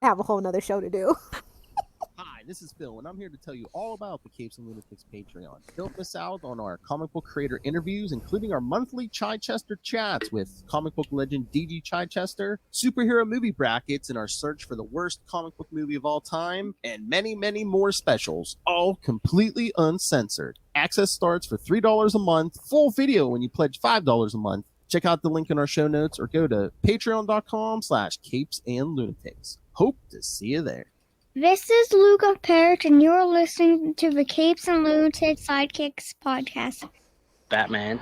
have a whole nother show to do. Hi, this is Phil, and I'm here to tell you all about the Capes and Lunatics Patreon. Don't miss out on our comic book creator interviews, including our monthly Chichester chats with comic book legend D.G. Chichester, superhero movie brackets in our search for the worst comic book movie of all time, and many, many more specials, all completely uncensored. Access starts for $3 a month, full video when you pledge $5 a month. Check out the link in our show notes or go to patreon.com/CapesandLunatics. Hope to see you there. This is Luke of Perich, and you're listening to the Capes and Lunatics Sidekicks podcast. Batman,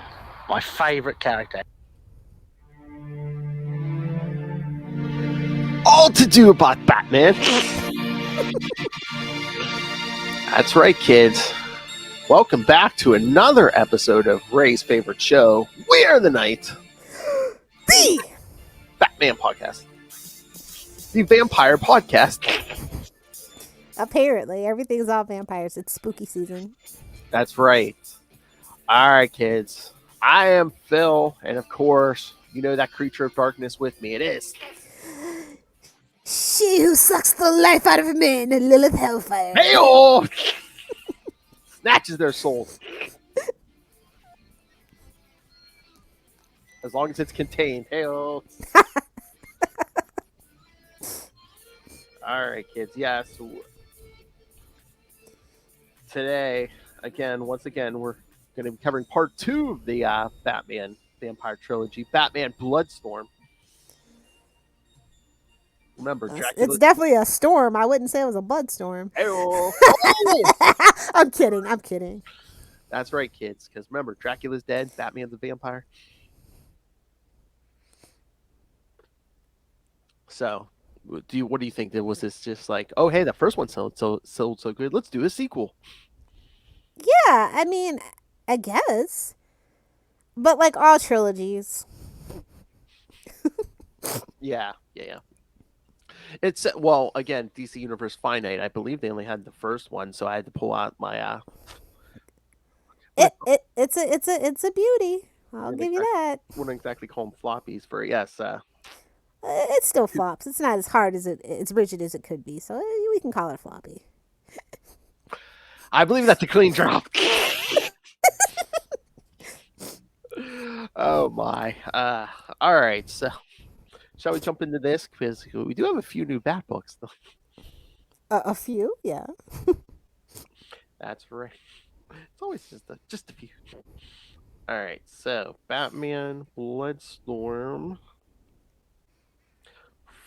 my favorite character. All to do about Batman. That's right, kids. Welcome back to another episode of Ray's favorite show, We Are the Night, the Batman podcast, the vampire podcast. Apparently, everything's all vampires. It's spooky season. That's right. All right, kids. I am Phil, and of course, you know that creature of darkness with me. It is She who sucks the life out of men, Lilith Hellfire. Hey-oh! Snatches their souls. As long as it's contained. Hey-oh. All right, kids. Yes. Today, once again, we're going to be covering part 2 of the Batman Vampire Trilogy, Batman Bloodstorm. Remember, Dracula. It's definitely a storm. I wouldn't say it was a bloodstorm. Oh! I'm kidding. That's right, kids. Because remember, Dracula's dead. Batman's a vampire. So, what do you think? Was this just like, oh, hey, the first one sold so good. Let's do a sequel. Yeah, I mean, I guess. But like all trilogies. Yeah. It's, well, again, DC Universe Finite. I believe they only had the first one, so I had to pull out my It's a beauty. I'll give you that. Wouldn't exactly call them floppies for yes. It still flops. It's not as hard as rigid as it could be, so we can call it a floppy. I believe that's a clean drop. Oh my. All right, so shall we jump into this? Because we do have a few new Bat books. A few, yeah. That's right. It's always just a few. All right, so Batman Bloodstorm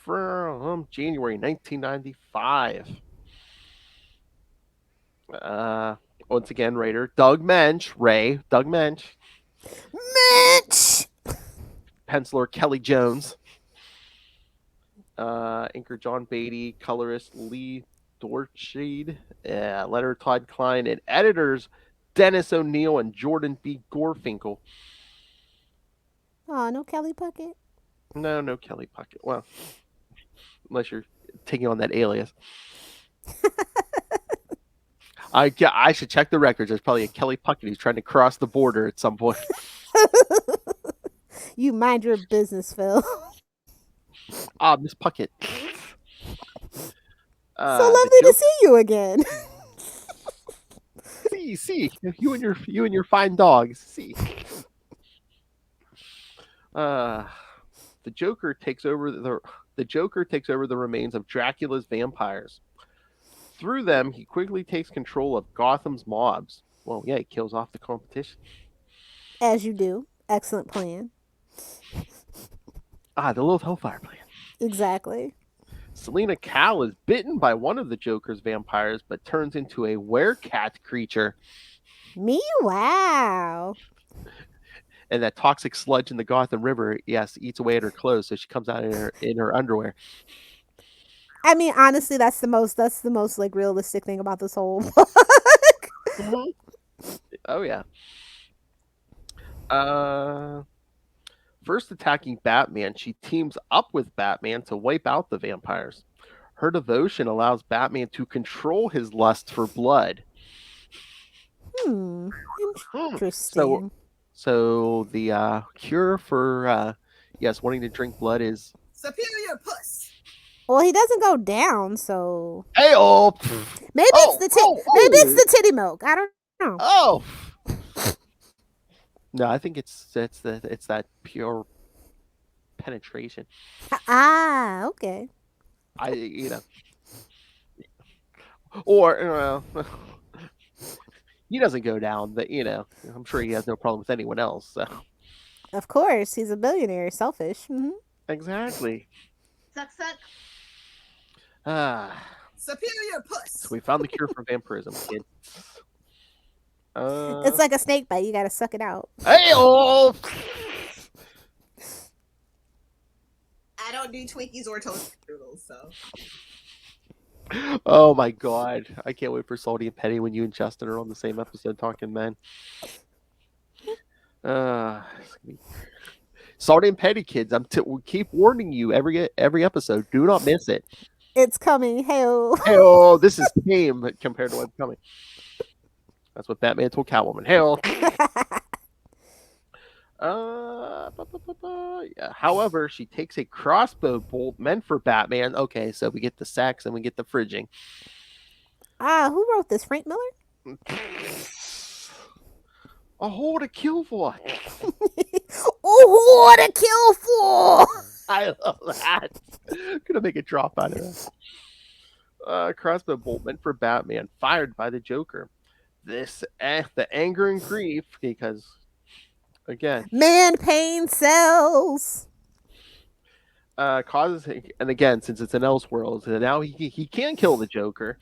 from January 1995. Once again, writer Doug Mensch. Penciler Kelly Jones. Inker John Beatty. Colorist Lee Dortscheid. Letter Todd Klein. And editors Dennis O'Neil and Jordan B. Gorfinkel. Oh, no Kelly Puckett? No Kelly Puckett. Well, unless you're taking on that alias. I should check the records. There's probably a Kelly Puckett who's trying to cross the border at some point. You mind your business, Phil. Miss Puckett. So lovely to see you again. See, you and your fine dogs. See. The Joker takes over the remains of Dracula's vampires. Through them, he quickly takes control of Gotham's mobs. Well, yeah, he kills off the competition. As you do. Excellent plan. The little Hellfire plan. Exactly. Selina Kyle is bitten by one of the Joker's vampires, but turns into a werecat creature. Wow. And that toxic sludge in the Gotham River, yes, eats away at her clothes, so she comes out in her underwear. I mean, honestly, that's the most like realistic thing about this whole book. Mm-hmm. Oh yeah. First attacking Batman, she teams up with Batman to wipe out the vampires. Her devotion allows Batman to control his lust for blood. Interesting. So the cure for wanting to drink blood is superior puss. Well, he doesn't go down, so Hey, oh, maybe it's the maybe it's the titty milk. I don't know. oh. No, I think it's that pure penetration. Ah, okay. Or he doesn't go down, but I'm sure he has no problem with anyone else. So Of course, he's a billionaire. Selfish. exactly. Suck, suck. Superior puss. So we found the cure for vampirism, kid. It's like a snake bite. You gotta suck it out. Hey, oh. I don't do Twinkies or toasted noodles, so. Oh my god. I can't wait for Salty and Petty when you and Justin are on the same episode talking men. Salty and Petty, kids. We keep warning you every episode. Do not miss it. It's coming. Hey-oh. Hey, this is tame compared to what's coming. That's what Batman told Catwoman. Hey, yeah. However, she takes a crossbow bolt meant for Batman. Okay, so we get the sacks and we get the fridging. Who wrote this? Frank Miller? A hole to kill for. Oh, what a kill for! I love that. Gonna make a drop out of that. Crossbow bolt meant for Batman, fired by the Joker. The anger and grief, because again, man pain sells. Causes, and again, since it's an Elseworld, now he can kill the Joker.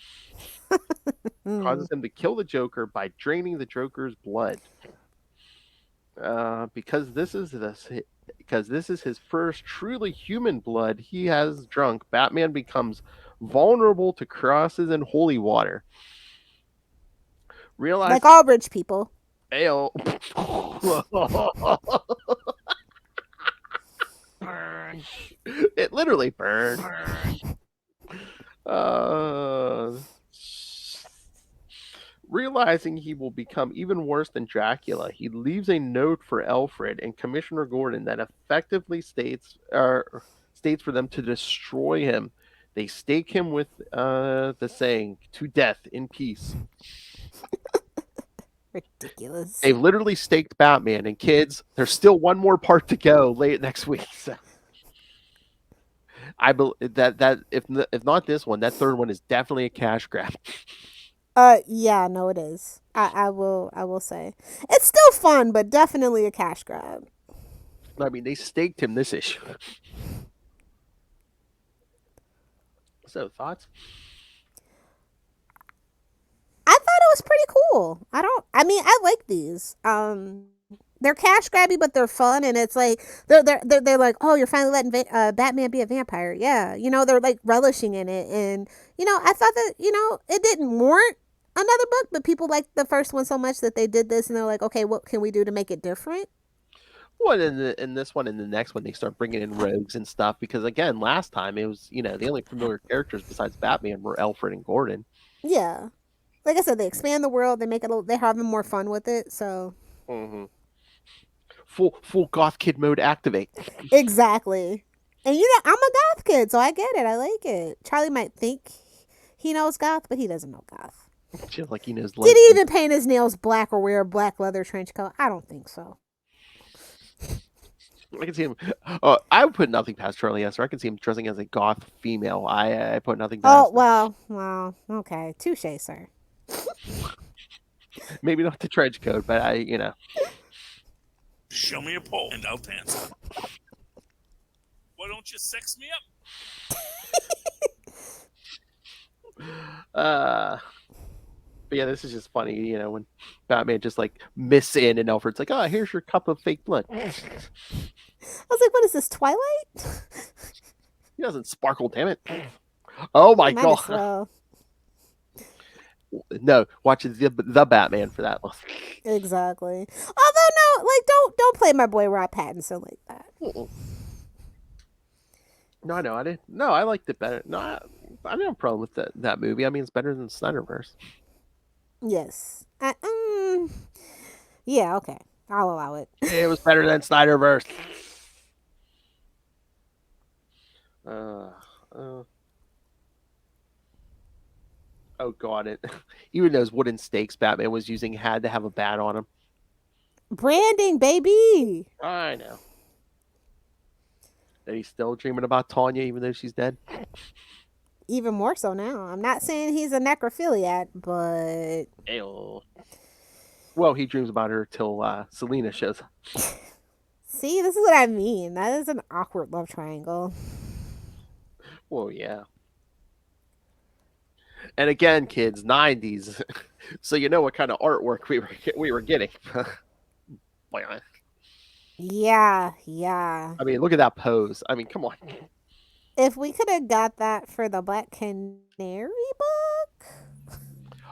Causes him to kill the Joker by draining the Joker's blood. Because this is his first truly human blood he has drunk, Batman becomes vulnerable to crosses and holy water. Realize like all rich people. Ayo. It literally burned. Realizing he will become even worse than Dracula, he leaves a note for Alfred and Commissioner Gordon that effectively states for them to destroy him. They stake him with the saying, "To death in peace." Ridiculous. They've literally staked Batman, and kids, there's still one more part to go late next week. So I believe that if not this one, that third one is definitely a cash grab. Yeah, no, it is. I will say it's still fun, but definitely a cash grab. I mean, they staked him this issue. So, thoughts? I thought it was pretty cool. I like these. They're cash grabby, but they're fun, and it's like they're like, oh, you're finally letting Batman be a vampire. Yeah, they're like relishing in it, and I thought that it didn't warrant another book, but people liked the first one so much that they did this, and they're like, okay, what can we do to make it different? Well, in this one and the next one, they start bringing in rogues and stuff because again, last time it was the only familiar characters besides Batman were Alfred and Gordon. Yeah, like I said, they expand the world, they make it, they're having more fun with it. So, full goth kid mode activate. Exactly, and I'm a goth kid, so I get it. I like it. Charlie might think he knows goth, but he doesn't know goth. Just like he knows. Did he even paint his nails black or wear a black leather trench coat? I don't think so. I can see him. I would put nothing past Charlie Esser. I can see him dressing as a goth female. I put nothing past. Oh well, okay, touche, sir. Maybe not the trench coat, but Show me a pole and I'll dance. Why don't you sex me up? But yeah, this is just funny, when Batman just like miss in and Alfred's like, oh, here's your cup of fake blood. I was like, what is this, Twilight? He doesn't sparkle, damn it. Oh my god. Well. No, watch the Batman for that one. Exactly. Although no, don't play my boy Rob Pattinson like that. No, I know, I didn't. No, I liked it better. No, I didn't have a problem with that movie. I mean, it's better than Snyderverse. Yes. Yeah, okay. I'll allow it. It was better than Snyderverse. Oh god, even those wooden stakes Batman was using had to have a bat on them. Branding, baby. I know. And he's still dreaming about Tanya, even though she's dead. Even more so now. I'm not saying he's a necrophiliac, but Ew. Well, he dreams about her till Selena shows up. see, this is what I mean. That is an awkward love triangle. Well, yeah. And again, kids, 90s. So you know what kind of artwork we were getting. Yeah, yeah. I mean, look at that pose. I mean, come on. If we could have got that for the Black Canary book,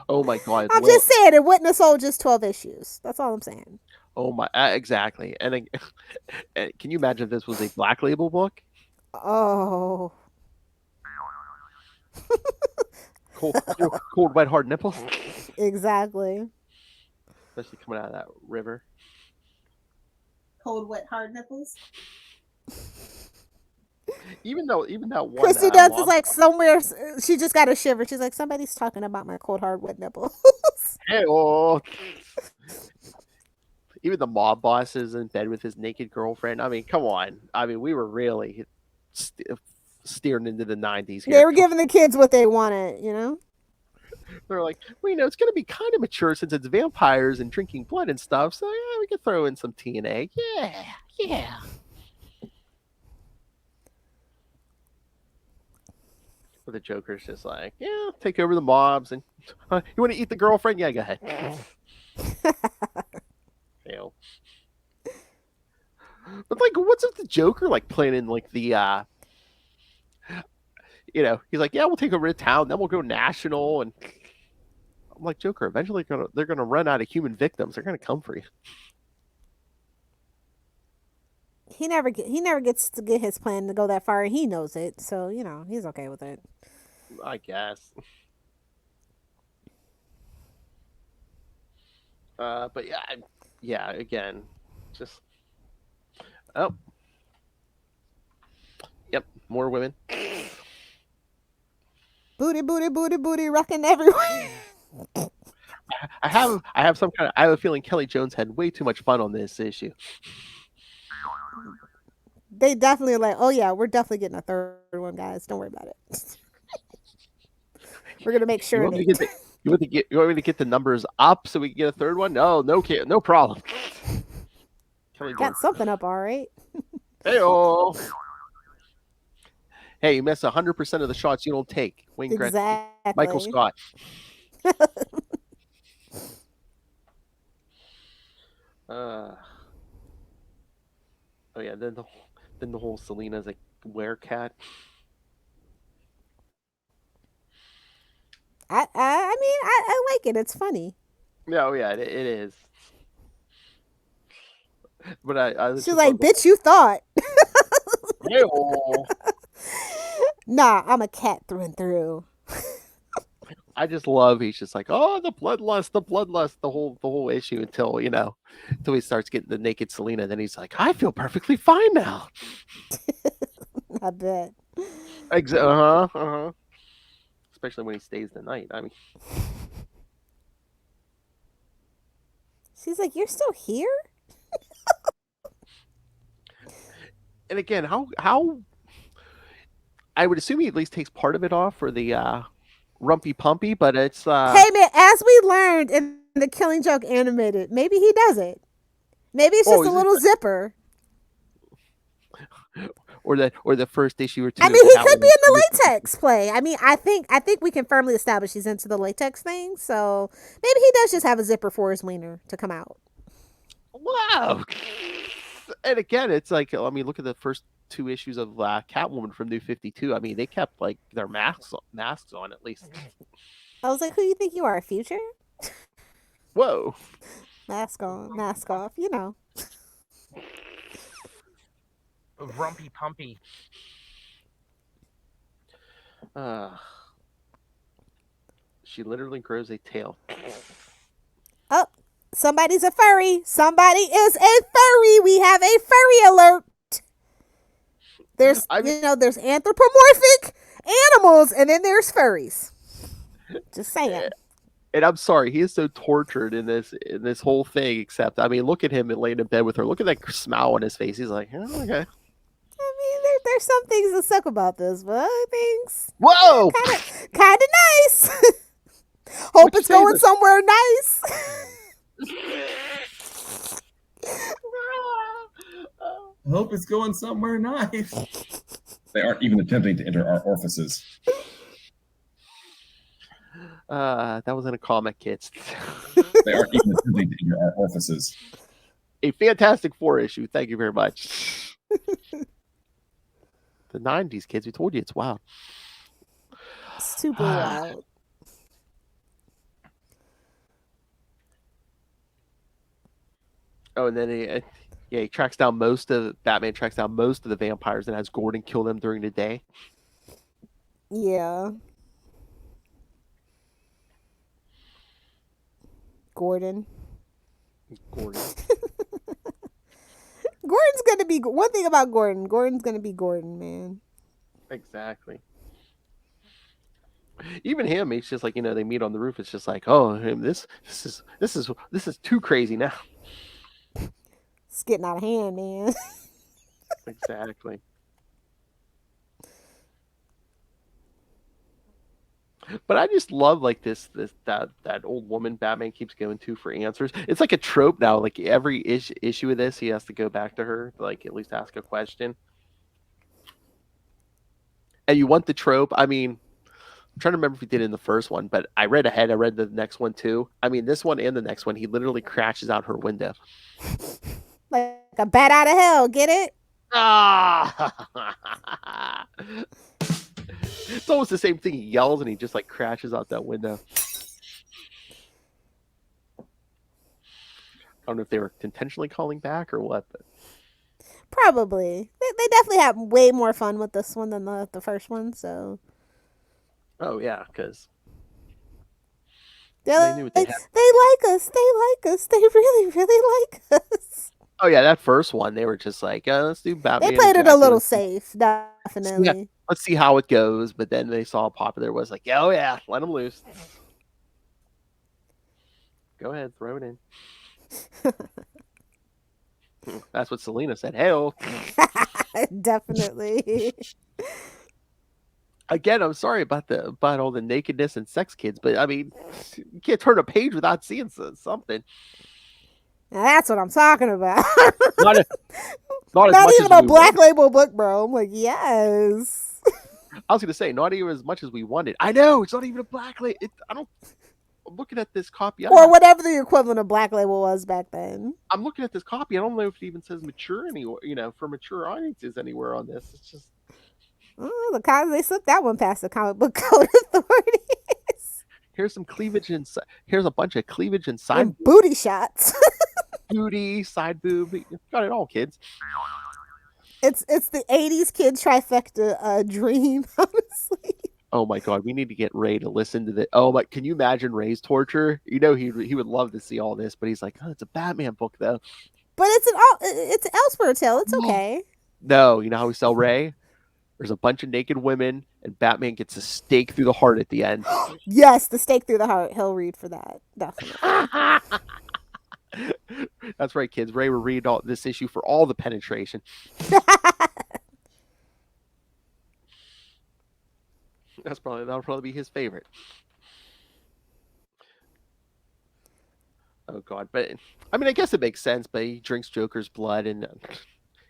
Oh my god. I'm just saying it wouldn't have sold just 12 issues. That's all I'm saying. Oh my, exactly. And can you imagine if this was a Black Label book? Oh, Cold, wet, hard nipples. exactly. Especially coming out of that river. Cold, wet, hard nipples. Even that one. Christy Dunst is like somewhere. She just got a shiver. She's like, somebody's talking about my cold, hard, wet nipples. Hey, oh. Even the mob boss is in bed with his naked girlfriend. I mean, come on. I mean, we were really steering into the 90s here. They were giving the kids what they wanted, you know? They're like, well, you know, it's going to be kind of mature since it's vampires and drinking blood and stuff. So, yeah, we could throw in some TNA. Yeah. But the Joker's just like, yeah, take over the mobs. And you want to eat the girlfriend? Yeah, go ahead. Fail. But, like, what's with the Joker, like, planning, like, the, you know, he's like, yeah, we'll take over the town, then we'll go national. And I'm like, Joker, eventually they're gonna run out of human victims. They're gonna come for you. He never gets to get his plan to go that far, and he knows it. So, you know, he's okay with it. I guess. But yeah, again, just yep, more women. Booty, rocking everywhere. I have a feeling Kelly Jones had way too much fun on this issue. They definitely are like, oh yeah, we're definitely getting a third one, guys. Don't worry about it. We're gonna make sure. You want me to get the numbers up so we can get a third one? No problem. Kelly Got something up, all right. Hey-o. Hey, you miss 100% of the shots you don't take. Wayne Gretzky, Exactly. Michael Scott. Oh yeah, then the whole Selena's like werecat. I mean, I like it. It's funny. Oh yeah, it is. But I She's like, bitch, you thought. Hey-o. Nah, I'm a cat through and through. I just love he's just like, oh, the bloodlust, the whole issue until he starts getting the naked Selena. Then he's like, I feel perfectly fine now. I bet. Especially when he stays the night. I mean, she's like, you're still here? and again, how I would assume he at least takes part of it off for the rumpy pumpy, but it's hey man, as we learned in the Killing Joke animated, maybe he does it. Maybe it's just a little zipper. Or the first issue or two. I mean, he could be in the latex play. I mean, I think we can firmly establish he's into the latex thing. So maybe he does just have a zipper for his wiener to come out. Wow. And again, it's like, I mean, look at the first two issues of Catwoman from New 52. I mean, they kept like their masks on at least. I was like, who do you think you are, Future? Whoa. Mask on, mask off, you know. Rumpy pumpy. She literally grows a tail. Oh, somebody's a furry. Somebody is a furry. We have a furry alert. There's, there's anthropomorphic animals, and then there's furries. Just saying. And I'm sorry, he is so tortured in this whole thing. Except, I mean, look at him laying in bed with her. Look at that smile on his face. He's like, oh, okay. I mean, there's some things that suck about this, but other things Whoa! kind of nice. Hope it's going somewhere nice. I hope it's going somewhere nice. They aren't even attempting to enter our orifices. That was in a comic, kids. They aren't even attempting to enter our orifices. A Fantastic Four issue. Thank you very much. The 90s, kids. We told you it's wild. Super wild. Oh, and then he tracks down Batman tracks down most of the vampires and has Gordon kill them during the day. Yeah. Gordon. Gordon's gonna be one thing about Gordon. Gordon's gonna be Gordon, man. Exactly. Even him, he's just like, they meet on the roof. It's just like, oh, this is too crazy now. It's getting out of hand, man. Exactly. But I just love like that old woman Batman keeps going to for answers. It's like a trope now. Like every issue of this, he has to go back to her, like at least ask a question. And you want the trope. I mean, I'm trying to remember if he did it in the first one, but I read ahead. I read the next one too. I mean, this one and the next one, he literally crashes out her window. Like a bat out of hell. Get it? Ah! It's almost the same thing. He yells and he just like crashes out that window. I don't know if they were intentionally calling back or what, but probably they definitely have way more fun with this one than the first one. So, oh yeah, because they like us. They like us. They really, really like us. Oh yeah, that first one they were just like, let's do Batman. They played it a little safe, definitely. Yeah, let's see how it goes. But then they saw how popular it was. Like, oh yeah, let them loose. Go ahead, throw it in. That's what Selena said. Hell, definitely. Again, I'm sorry about all the nakedness and sex kids, but I mean, you can't turn a page without seeing something. Now that's what I'm talking about. Not even a black label book, bro. I'm like, yes. I was gonna say, not even as much as we wanted. I know it's not even a black label. I'm looking at this copy. Or whatever the equivalent of black label was back then. I'm looking at this copy. I don't know if it even says mature anywhere. For mature audiences anywhere on this. It's just. They slipped that one past the comic book code authorities. Here's some cleavage inside. Here's a bunch of cleavage inside. And booty shots. Booty, side boob. Got it all, kids. It's the 80s kid trifecta dream, honestly. Oh my god, we need to get Ray to listen to this. Oh my, can you imagine Ray's torture? He would love to see all this, but he's like, oh, it's a Batman book though. But it's an Elseworld tale. It's okay. No, you know how we sell Ray? There's a bunch of naked women, and Batman gets a stake through the heart at the end. Yes, the stake through the heart. He'll read for that. Definitely. That's right, kids. Ray will read this issue for all the penetration. That'll probably be his favorite. Oh God, but I mean, I guess it makes sense. But he drinks Joker's blood and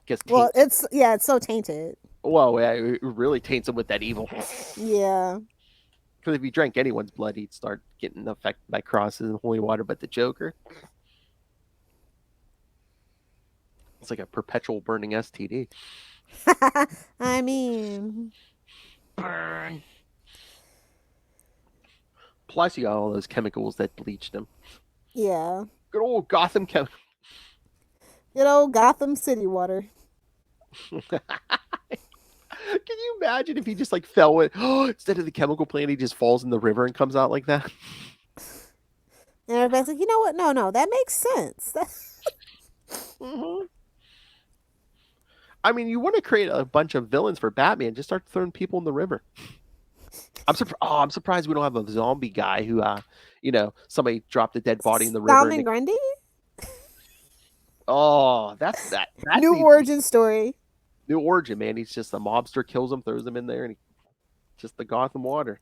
gets tainted. Well, it's so tainted. Well, yeah, it really taints him with that evil. Yeah. Because if he drank anyone's blood, he'd start getting affected by crosses and holy water. But the Joker, it's like a perpetual burning STD. I mean, burn. Plus, you got all those chemicals that bleached him. Yeah. Good old Gotham Good old Gotham City water. Can you imagine if he just like fell in? Instead of the chemical plant, he just falls in the river and comes out like that. And everybody's like, you know what? No, that makes sense. Mm-hmm. I mean, you want to create a bunch of villains for Batman? Just start throwing people in the river. I'm surprised we don't have a zombie guy who, somebody dropped a dead body in the river. Salman Grundy? Oh, that's that. New origin story. New origin, man. He's just a mobster, kills him, throws him in there, and just the Gotham water.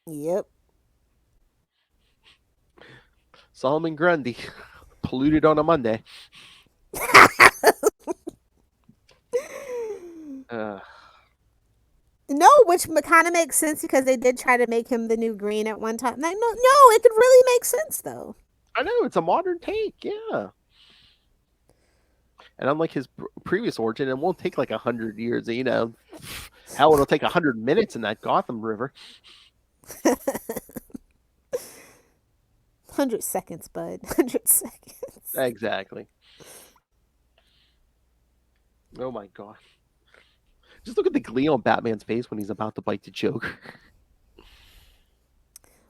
Yep. Solomon Grundy, polluted on a Monday. No, which kind of makes sense because they did try to make him the new Green at one time. No, it could really make sense though. I know, it's a modern take, yeah. And unlike his previous origin, it won't take like 100 years. Hell, it'll take 100 minutes in that Gotham River. 100 seconds, bud. 100 seconds. Exactly. Oh my god. Just look at the glee on Batman's face when he's about to bite the Joker.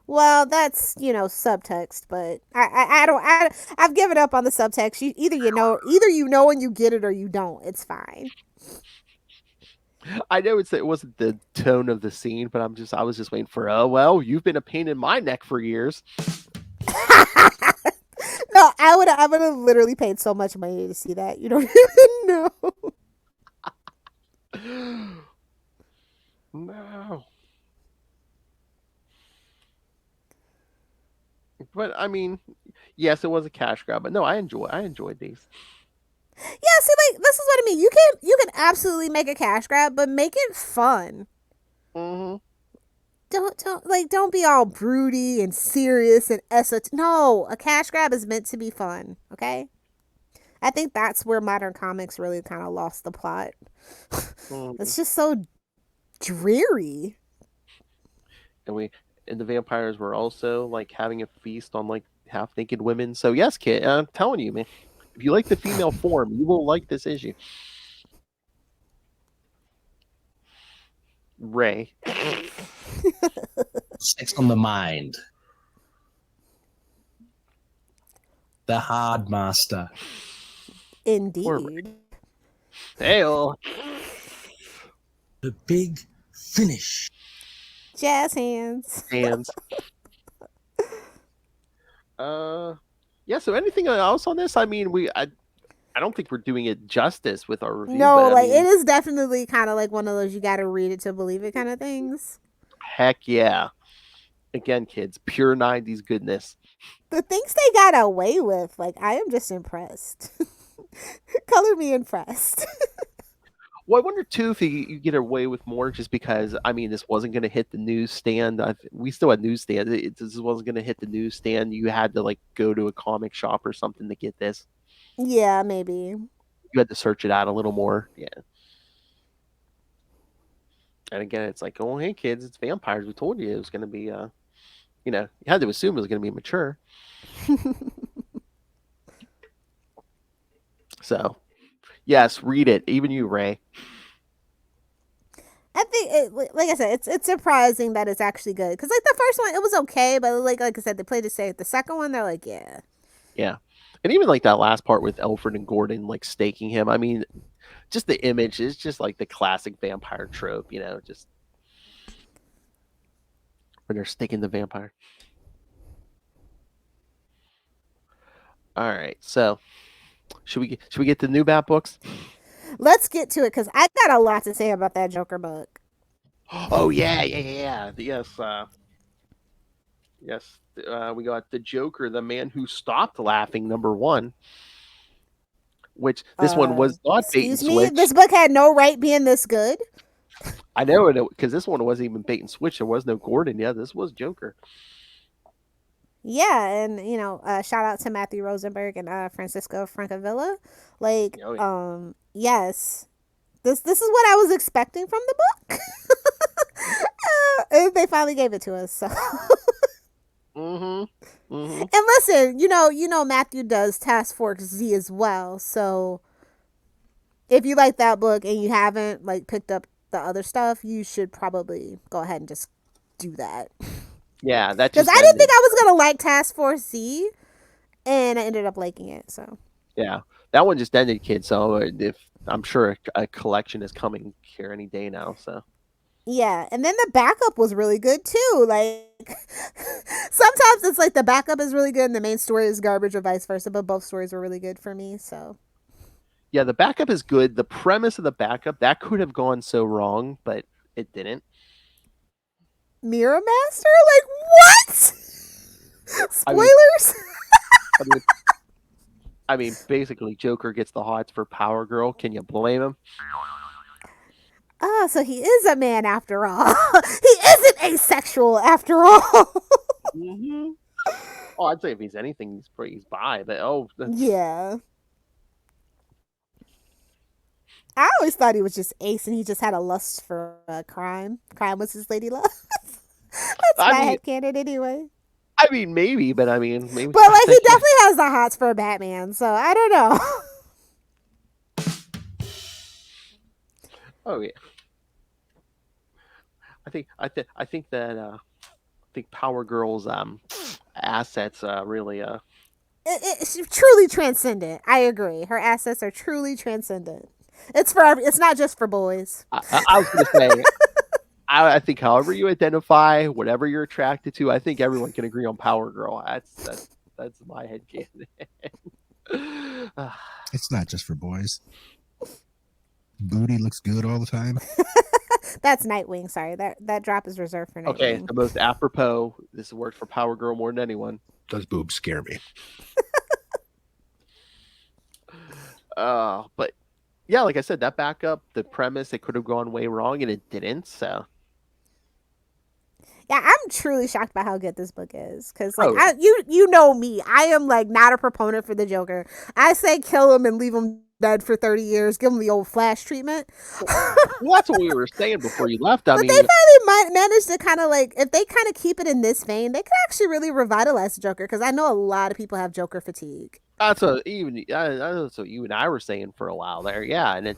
Well, that's subtext, but I've given up on the subtext. Either you know and you get it, or you don't. It's fine. I know it wasn't the tone of the scene, but I was just waiting for, oh well, you've been a pain in my neck for years. No, I would have literally paid so much money to see that. You don't even know. No. But I mean, yes, it was a cash grab, but no, I enjoyed these. Yeah, see, like this is what I mean. You can absolutely make a cash grab, but make it fun. Mm-hmm. Don't be all broody and serious and esoteric. No, a cash grab is meant to be fun. Okay, I think that's where modern comics really kind of lost the plot. Mm-hmm. It's just so dreary. And the vampires were also like having a feast on like half naked women. So yes, kid, I'm telling you, man, if you like the female form, you will like this issue. Ray. Sex on the mind. The hard master. Indeed. Hail. The big finish. Jazz hands. Yeah, so anything else on this? I mean, I don't think we're doing it justice with our review. No, it is definitely kind of like one of those you got to read it to believe it kind of things. Heck yeah. Again, kids, pure 90s goodness. The things they got away with, like, I am just impressed. Color me impressed. Well, I wonder, too, if you get away with more just because, I mean, this wasn't going to hit the newsstand. We still had newsstand. This wasn't going to hit the newsstand. You had to, like, go to a comic shop or something to get this. Yeah, maybe. You had to search it out a little more. Yeah. And again, it's like, oh, hey, kids, it's vampires. We told you it was going to be, you had to assume it was going to be mature. So, yes, read it. Even you, Ray. I think, like I said, it's surprising that it's actually good. Because, like, the first one, it was okay. But, like I said, they played it safe. The second one, they're like, yeah. Yeah. And even, like, that last part with Alfred and Gordon, like, staking him. I mean, just the image is just, like, the classic vampire trope, just when they're staking the vampire. All right. So, should we get the new Bat books? Let's get to it, because I got a lot to say about that Joker book. Oh, yeah. Yes. We got the Joker, the man who stopped laughing, #1. Which this one was not bait and switch. This book had no right being this good. I know it, because this one wasn't even bait and switch. There was no Gordon. Yeah, this was Joker. Yeah, and shout out to Matthew Rosenberg and Francisco Francavilla. Like, yes, this is what I was expecting from the book. And they finally gave it to us. So. Mm-hmm. Mm-hmm. And listen, you know Matthew does Task Force Z as well. So if you like that book and you haven't like picked up the other stuff, you should probably go ahead and just do that. Yeah, that because I didn't think I was gonna like Task Force Z, and I ended up liking it. So yeah, that one just ended, kids. So if I'm sure a collection is coming here any day now. So Yeah, and then the backup was really good too. Like sometimes it's like the backup is really good and the main story is garbage or vice versa, but both stories were really good for me. So Yeah, the backup is good. The premise of the backup, that could have gone so wrong, but it didn't. Mirror Master? Like what? I mean, Spoilers? I mean, basically, Joker gets the hots for Power Girl. Can you blame him? Oh, so he is a man after all. He isn't asexual after all. Mm-hmm. Oh, I'd say if he's anything, he's bi. But yeah. I always thought he was just ace and he just had a lust for crime. Crime was his lady love. That's my headcanon anyway. I mean, maybe, but I mean, maybe. But like, he definitely has the hots for Batman, so I don't know. Oh yeah. I think Power Girl's assets really It's truly transcendent. I agree. Her assets are truly transcendent. It's not just for boys. I was gonna say. I think however you identify, whatever you're attracted to, I think everyone can agree on Power Girl. That's my headcanon. It's not just for boys. Booty looks good all the time. That's Nightwing. Sorry, that drop is reserved for Nightwing. Okay, the most apropos. This worked for Power Girl more than anyone. Those boobs scare me. But yeah, like I said, that backup, the premise, it could have gone way wrong, and it didn't. So yeah, I'm truly shocked by how good this book is. Because like you know me, I am like not a proponent for the Joker. I say kill him and leave him dead for 30 years. Give him the old Flash treatment. Well, that's what we were saying before you left. But they finally managed to kind of like, if they kind of keep it in this vein, they could actually really revitalize the Joker. Because I know a lot of people have Joker fatigue. That's what that's what you and I were saying for a while there. Yeah, and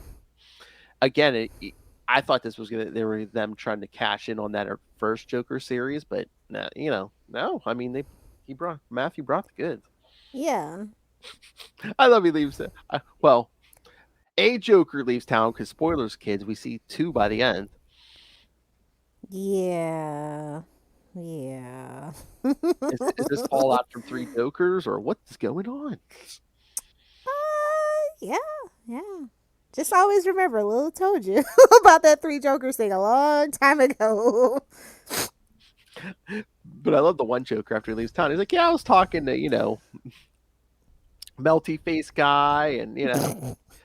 I thought this was they were them trying to cash in on that first Joker series, but no. I mean, Matthew brought the goods. Yeah. I love he leaves. Well, a Joker leaves town because spoilers, kids. We see 2 by the end. Yeah. Is this fallout from 3 Jokers or what's going on? Yeah. Just always remember, Lil told you about that 3 Jokers thing a long time ago. But I love the one Joker after he leaves town. He's like, yeah, I was talking to, melty face guy and,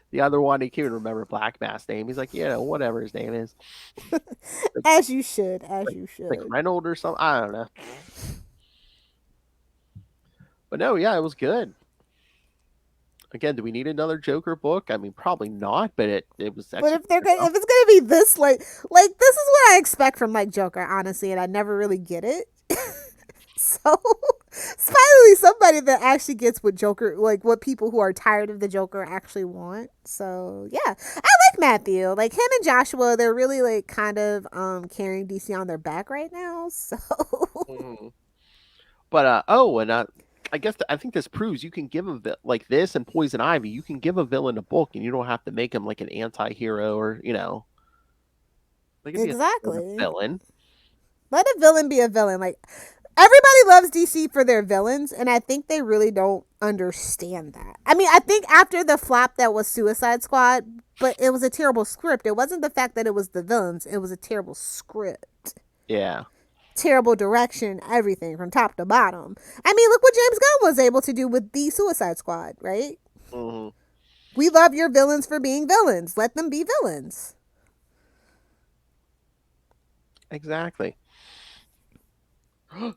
the other one, he can't even remember Black Mask's name. He's like, whatever his name is. As you should. Like Reynolds or something. I don't know. But no, yeah, it was good. Again, do we need another Joker book? I mean, probably not, but it was. But if it's gonna be this like this is what I expect from like Joker, honestly, and I never really get it. So it's finally somebody that actually gets what Joker, like what people who are tired of the Joker actually want. So yeah, I like Matthew. Like him and Joshua, they're really like kind of carrying DC on their back right now. So. Mm-hmm. But I guess I think this proves you can give like this and Poison Ivy. You can give a villain a book, and you don't have to make him like an anti-hero or Like exactly a villain. Let a villain be a villain. Like everybody loves DC for their villains, and I think they really don't understand that. I mean, I think after the flop that was Suicide Squad, but it was a terrible script. It wasn't the fact that it was the villains; it was a terrible script. Yeah. Terrible direction, everything from top to bottom. I mean, look what James Gunn was able to do with the Suicide Squad, right? Mm-hmm. We love your villains for being villains. Let them be villains. Exactly.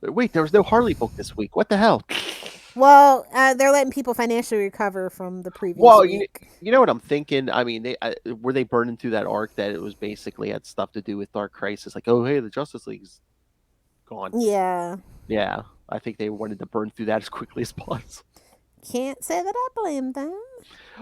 Wait, there was no Harley book this week. What the hell? Well, they're letting people financially recover from the previous week. You know what I'm thinking? I mean, were they burning through that arc that it was basically had stuff to do with Dark Crisis? Like, oh, hey, the Justice League's gone. Yeah. Yeah, I think they wanted to burn through that as quickly as possible. Can't say that I blame them.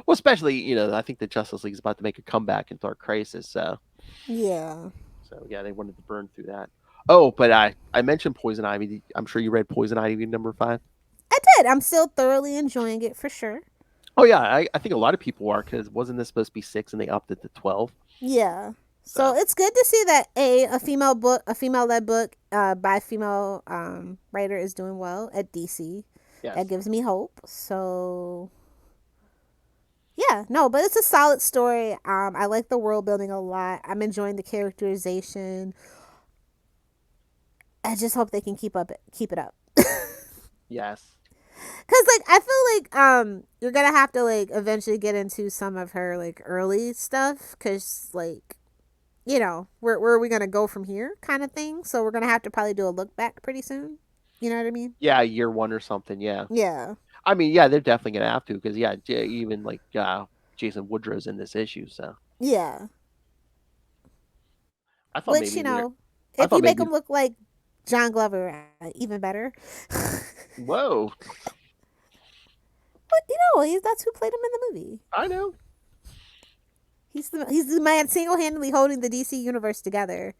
Well, especially, I think the Justice League is about to make a comeback in Dark Crisis, so. Yeah. So, yeah, they wanted to burn through that. Oh, but I mentioned Poison Ivy. I'm sure you read Poison Ivy number 5. I did. I'm still thoroughly enjoying it for sure. Oh, yeah, I think a lot of people are, because wasn't this supposed to be 6 and they upped it to 12? Yeah. So it's good to see that a female led book by female writer is doing well at DC. Yes. That gives me hope. So yeah, no, but it's a solid story. I like the world building a lot. I'm enjoying the characterization. I just hope they can keep it up. Yes. Cause like I feel like you're gonna have to like eventually get into some of her like early stuff, cause like, you know, where are we gonna go from here kind of thing. So we're gonna have to probably do a look back pretty soon. You know what I mean? Yeah, year 1 or something. Yeah. Yeah. I mean, yeah, they're definitely gonna have to because even like Jason Woodrow's in this issue, so Yeah. I thought Which, maybe you know, I if thought you make maybe him look like John Glover, even better. whoa, But you know, that's who played him in the movie. I know. He's the man single-handedly holding the DC universe together.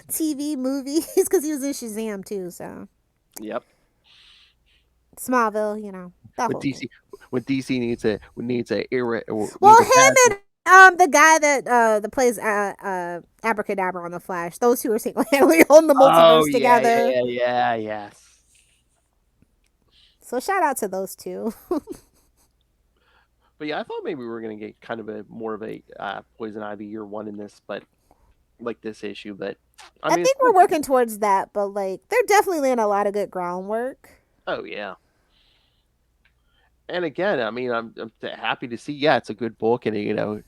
TV, movies, because he was in Shazam too. So Yep. Smallville, you know, that When whole DC thing. when DC needs a era. Well, needs a him bad- and the guy that plays Abracadabra on the Flash. Those two are single-handedly holding the multiverse together. Yes. So shout out to those two. But yeah, I thought maybe we were gonna get kind of more of a Poison Ivy year 1 in this, but like this issue. But I mean, think we're working towards that, but like they're definitely laying a lot of good groundwork. Oh yeah. And again, I mean, I'm happy to see. Yeah, it's a good book, and you know,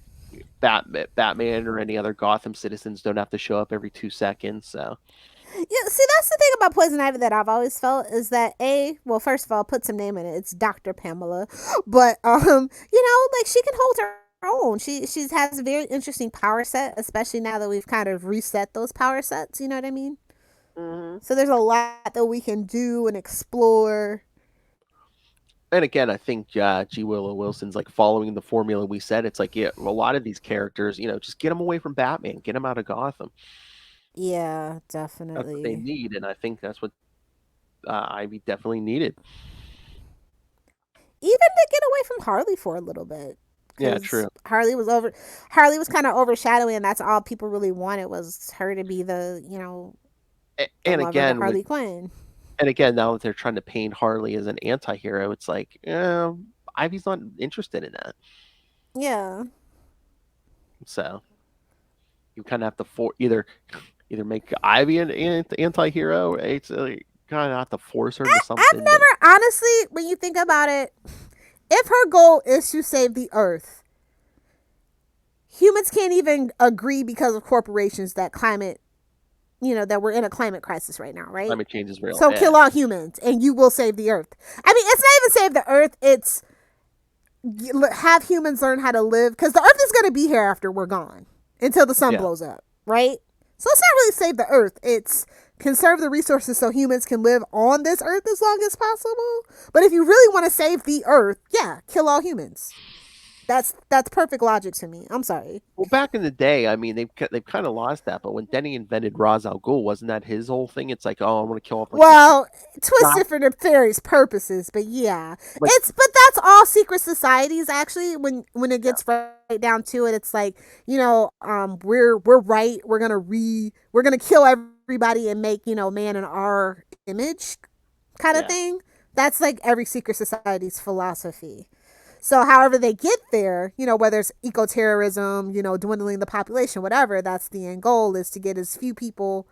Batman or any other Gotham citizens don't have to show up every 2 seconds. So Yeah, see, that's the thing about Poison Ivy that I've always felt is that well, first of all, put some name in it. It's Dr. Pamela, but you know, like she can hold her own. She has a very interesting power set, especially now that we've kind of reset those power sets. You know what I mean? Mm-hmm. So there's a lot that we can do and explore. And again, I think G. Willow Wilson's like following the formula we said. It's like, yeah, a lot of these characters, you know, just get them away from Batman, get them out of Gotham. Yeah, That's what they definitely. need, and I think that's what Ivy definitely needed. Even to get away from Harley for a little bit. Yeah, 'Cause true. Harley was kind of overshadowing, and that's all people really wanted was her to be the, you know, the And lover again, to Harley Quinn. and again, now that they're trying to paint Harley as an anti-hero, it's like, Ivy's not interested in that. Yeah. So you kind of have to either make Ivy an anti-hero. It's kind of have to force her to something. I've never, honestly, when you think about it, if her goal is to save the Earth, humans can't even agree because of corporations that climate, you know, that we're in a climate crisis right now, right? Climate change is real. So yeah. kill all humans and you will save the Earth. I mean, it's not even save the Earth, it's have humans learn how to live, because the Earth is going to be here after we're gone until the sun blows up, right? So it's not really save the Earth, it's conserve the resources so humans can live on this Earth as long as possible. But if you really want to save the Earth, yeah, kill all humans. That's perfect logic to me. I'm sorry. Well, back in the day, I mean, they've kind of lost that. But when Denny invented Ra's al Ghul, wasn't that his whole thing? It's like, oh, I'm going to kill off. Well, twisted for nefarious purposes, but yeah, but that's all secret societies actually. When it gets right down to it, it's like, you know, we're right. We're gonna kill everybody and make, you know, man in our image, kind of thing. That's like every secret society's philosophy. So however they get there, you know, whether it's eco-terrorism, you know, dwindling the population, whatever, that's the end goal, is to get as few people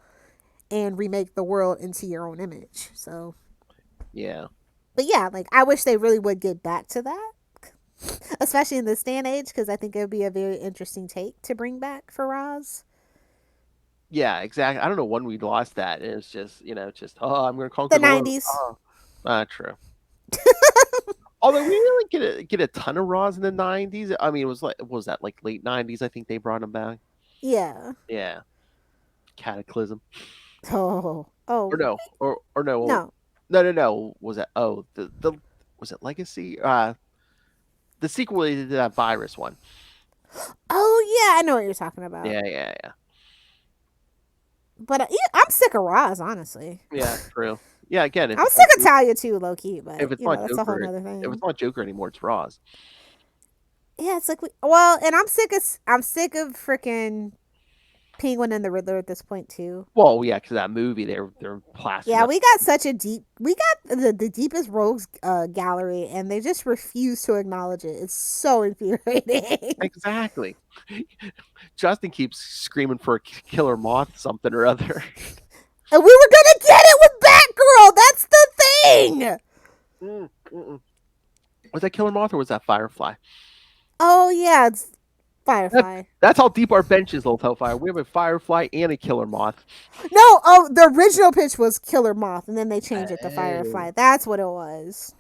and remake the world into your own image. So yeah. But yeah, like I wish they really would get back to that, especially in this day and age, because I think it would be a very interesting take to bring back for Roz. Yeah, exactly. I don't know when we lost that. It's just, you know, I'm going to conquer the 90s. True. Although we didn't get a ton of Raws in the 90s. I mean, was that like late 90s? I think they brought them back. Yeah. Yeah. Cataclysm. Oh. Or no. Or no. No. Was that the was it Legacy? The sequel to that virus one. Oh yeah, I know what you're talking about. Yeah. But I'm sick of Roz, honestly. Yeah, true. Yeah, again, I'm sick of Talia too, low key, but if it's you know, not that's Joker, a whole other thing. If it's not Joker anymore, it's Roz. Yeah, it's like and I'm sick of freaking Penguin and the Riddler at this point too. Well, yeah, because that movie, they're plastered Yeah, up. we got the deepest rogues gallery, and they just refuse to acknowledge it. It's so infuriating. Exactly. Justin keeps screaming for a killer moth, something or other. And we were gonna get it with Batgirl. That's the thing. Was that killer moth or was that Firefly? Oh yeah, it's Firefly. That's how deep our bench is, Little Hellfire. We have a Firefly and a killer moth. No, the original pitch was Killer Moth, and then they changed it to Firefly. That's what it was.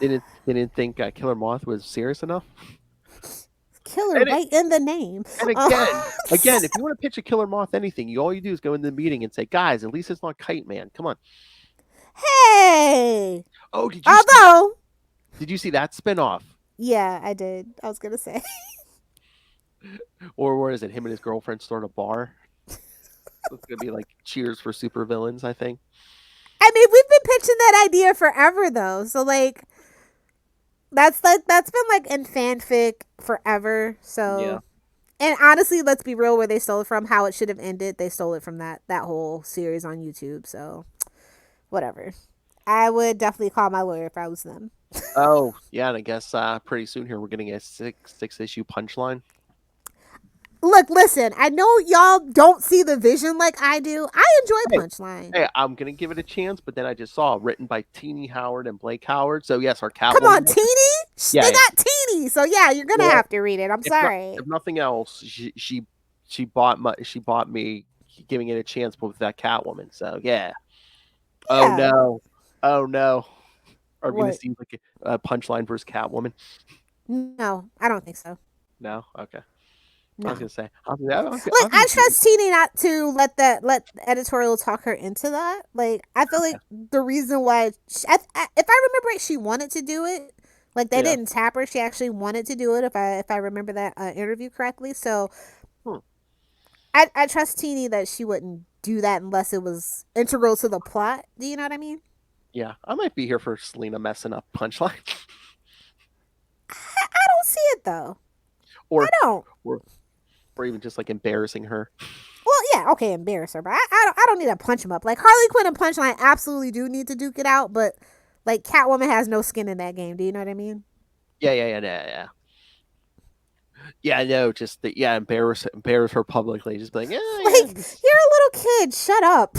They didn't think Killer Moth was serious enough. Killer right in the name. And again, if you want to pitch a Killer Moth anything, all you do is go into the meeting and say, "Guys, at least it's not Kite Man. Come on." Hey. Oh, did you see that spinoff? Yeah, I did. I was gonna say. Or what is it? Him and his girlfriend start a bar. It's gonna be like Cheers for supervillains, I think. I mean, we've been pitching that idea forever, though. So like, that's been like in fanfic forever. So, yeah. And honestly, let's be real. Where they stole it from, how it should have ended, they stole it from that whole series on YouTube. So, whatever. I would definitely call my lawyer if I was them. Oh yeah, and I guess pretty soon here we're getting a six issue Punchline. Look, listen, I know y'all don't see the vision like I do. I enjoy Punchline. Hey, I'm going to give it a chance, but then I just saw written by Teeny Howard and Blake Howard. So, yes, our Catwoman. Come on, Teeny? Yeah, they got Teeny. So, yeah, you're going to have to read it. I'm if sorry. If nothing else, she bought me giving it a chance with that Catwoman. So, yeah. Oh, no. Oh, no. Are we going to see like a Punchline versus Catwoman? No, I don't think so. No? Okay. No. I was gonna say, I trust Teeny not to let editorial talk her into that. Like, I feel like the reason why, if I remember right, she wanted to do it. Like, they didn't tap her; she actually wanted to do it. If I remember that interview correctly, so I trust Teeny that she wouldn't do that unless it was integral to the plot. Do you know what I mean? Yeah, I might be here for Selena messing up Punchline. I don't see it though. I don't. Or even just like embarrassing her. Well, yeah, okay, embarrass her, but I don't need to punch him up. Like Harley Quinn and Punchline absolutely do need to duke it out, but like Catwoman has no skin in that game. Do you know what I mean? Yeah. Yeah, no, just embarrass her publicly. Just be like, you're a little kid. Shut up.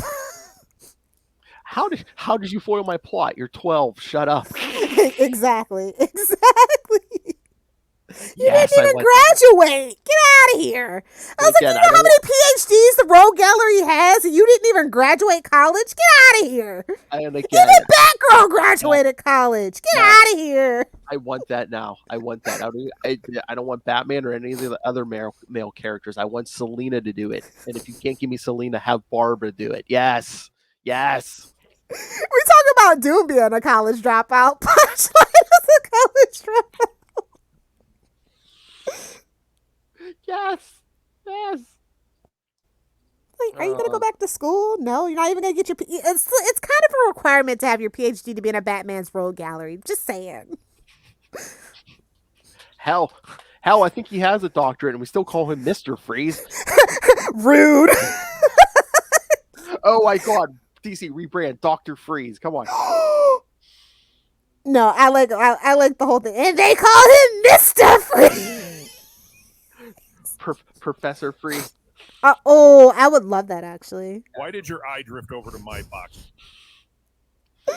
How did you foil my plot? You're 12. Shut up. Exactly. You Yes, didn't even graduate. Get out of here. I was like, you know how many PhDs the Rogue Gallery has, and you didn't even graduate college? Get out of here. Even Batgirl graduated college. Get out of here. I want that now. I want that. I don't want Batman or any of the other male characters. I want Selena to do it. And if you can't give me Selena, have Barbara do it. Yes. We talk about Doom being a college dropout. Punchline is a college dropout. Yes. Like, are you gonna go back to school? No, you're not even gonna get your. It's kind of a requirement to have your PhD to be in a Batman's Rogue Gallery. Just saying. Hell, I think he has a doctorate, and we still call him Mr. Freeze. Rude. Oh my God, DC rebrand Dr. Freeze. Come on. No, I like the whole thing, and they call him Mr. Freeze. Professor Freeze. I would love that actually. Why did your eye drift over to my box? I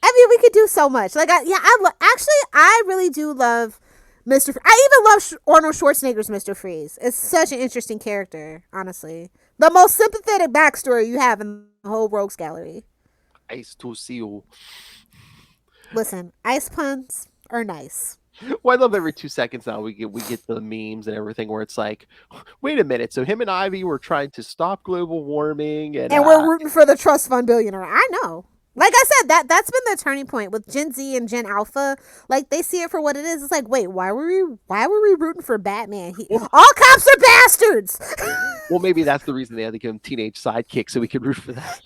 mean, we could do so much. Like, I really do love Mr. I even love Arnold Schwarzenegger's Mr. Freeze. It's such an interesting character, honestly. The most sympathetic backstory you have in the whole Rogues Gallery. Ice to see you. Listen, ice puns are nice. Well, I love every 2 seconds now we get the memes and everything where it's like, wait a minute, so him and Ivy were trying to stop global warming and we're rooting for the trust fund billionaire. I know. Like I said, that's been the turning point with Gen Z and Gen Alpha. Like, they see it for what it is. It's like, wait, why were we rooting for Batman? All cops are bastards. Well, maybe that's the reason they had to give him teenage sidekicks so we could root for that.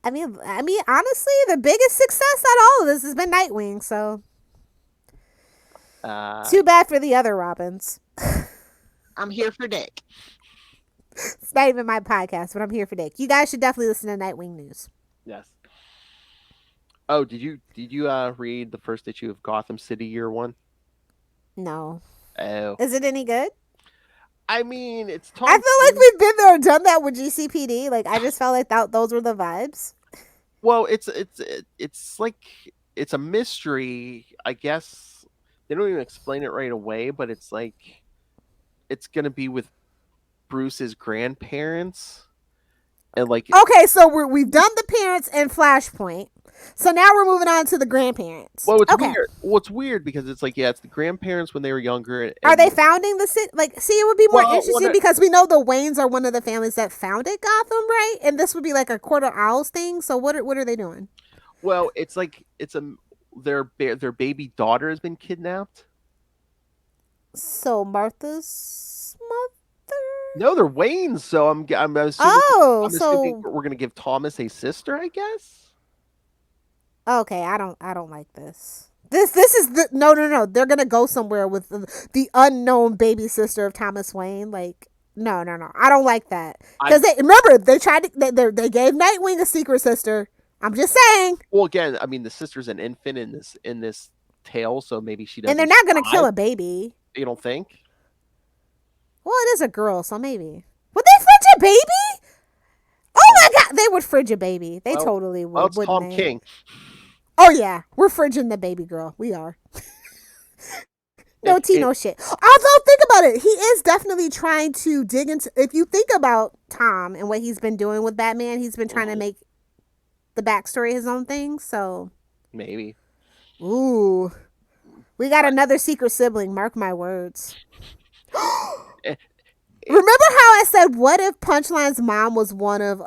I mean, honestly, the biggest success out of all of this has been Nightwing. So, Too bad for the other Robins. I'm here for Dick. It's not even my podcast, but I'm here for Dick. You guys should definitely listen to Nightwing News. Yes. Oh, did you read the first issue of Gotham City Year One? No. Oh. Is it any good? I mean, it's Tom. I feel like we've been there and done that with GCPD. Like, I just felt like those were the vibes. Well, it's like it's a mystery. I guess they don't even explain it right away, but it's like it's gonna be with Bruce's grandparents, and like okay, so we've done the parents and Flashpoint, so now we're moving on to the grandparents. Well, it's okay. weird. Well, it's weird because it's like it's the grandparents when they were younger. And are they founding the city? Like, see, it would be more interesting well, because we know the Waynes are one of the families that founded Gotham, right? And this would be like a Court of Owls thing. So what are they doing? Well, it's like their baby daughter has been kidnapped. So Martha's mother? No, they're Waynes. So I'm assuming, so we're gonna give Thomas a sister, I guess. Okay, I don't like this. This is the no. They're gonna go somewhere with the unknown baby sister of Thomas Wayne. Like no. I don't like that because remember they tried to they gave Nightwing a secret sister. I'm just saying. Well, again, I mean the sister's an infant in this tale, so maybe she doesn't. And they're not gonna kill a baby. You don't think? Well, it is a girl, so maybe. Would they fridge a baby? Oh my God, they would fridge a baby. They totally would. Well, it's Tom they? King. Oh yeah, we're fridging the baby girl. We are. No tea, no shit. Although, think about it. He is definitely trying to dig into... If you think about Tom and what he's been doing with Batman, he's been trying to make the backstory his own thing, so... Maybe. Ooh. We got another secret sibling, mark my words. Remember how I said, what if Punchline's mom was one of,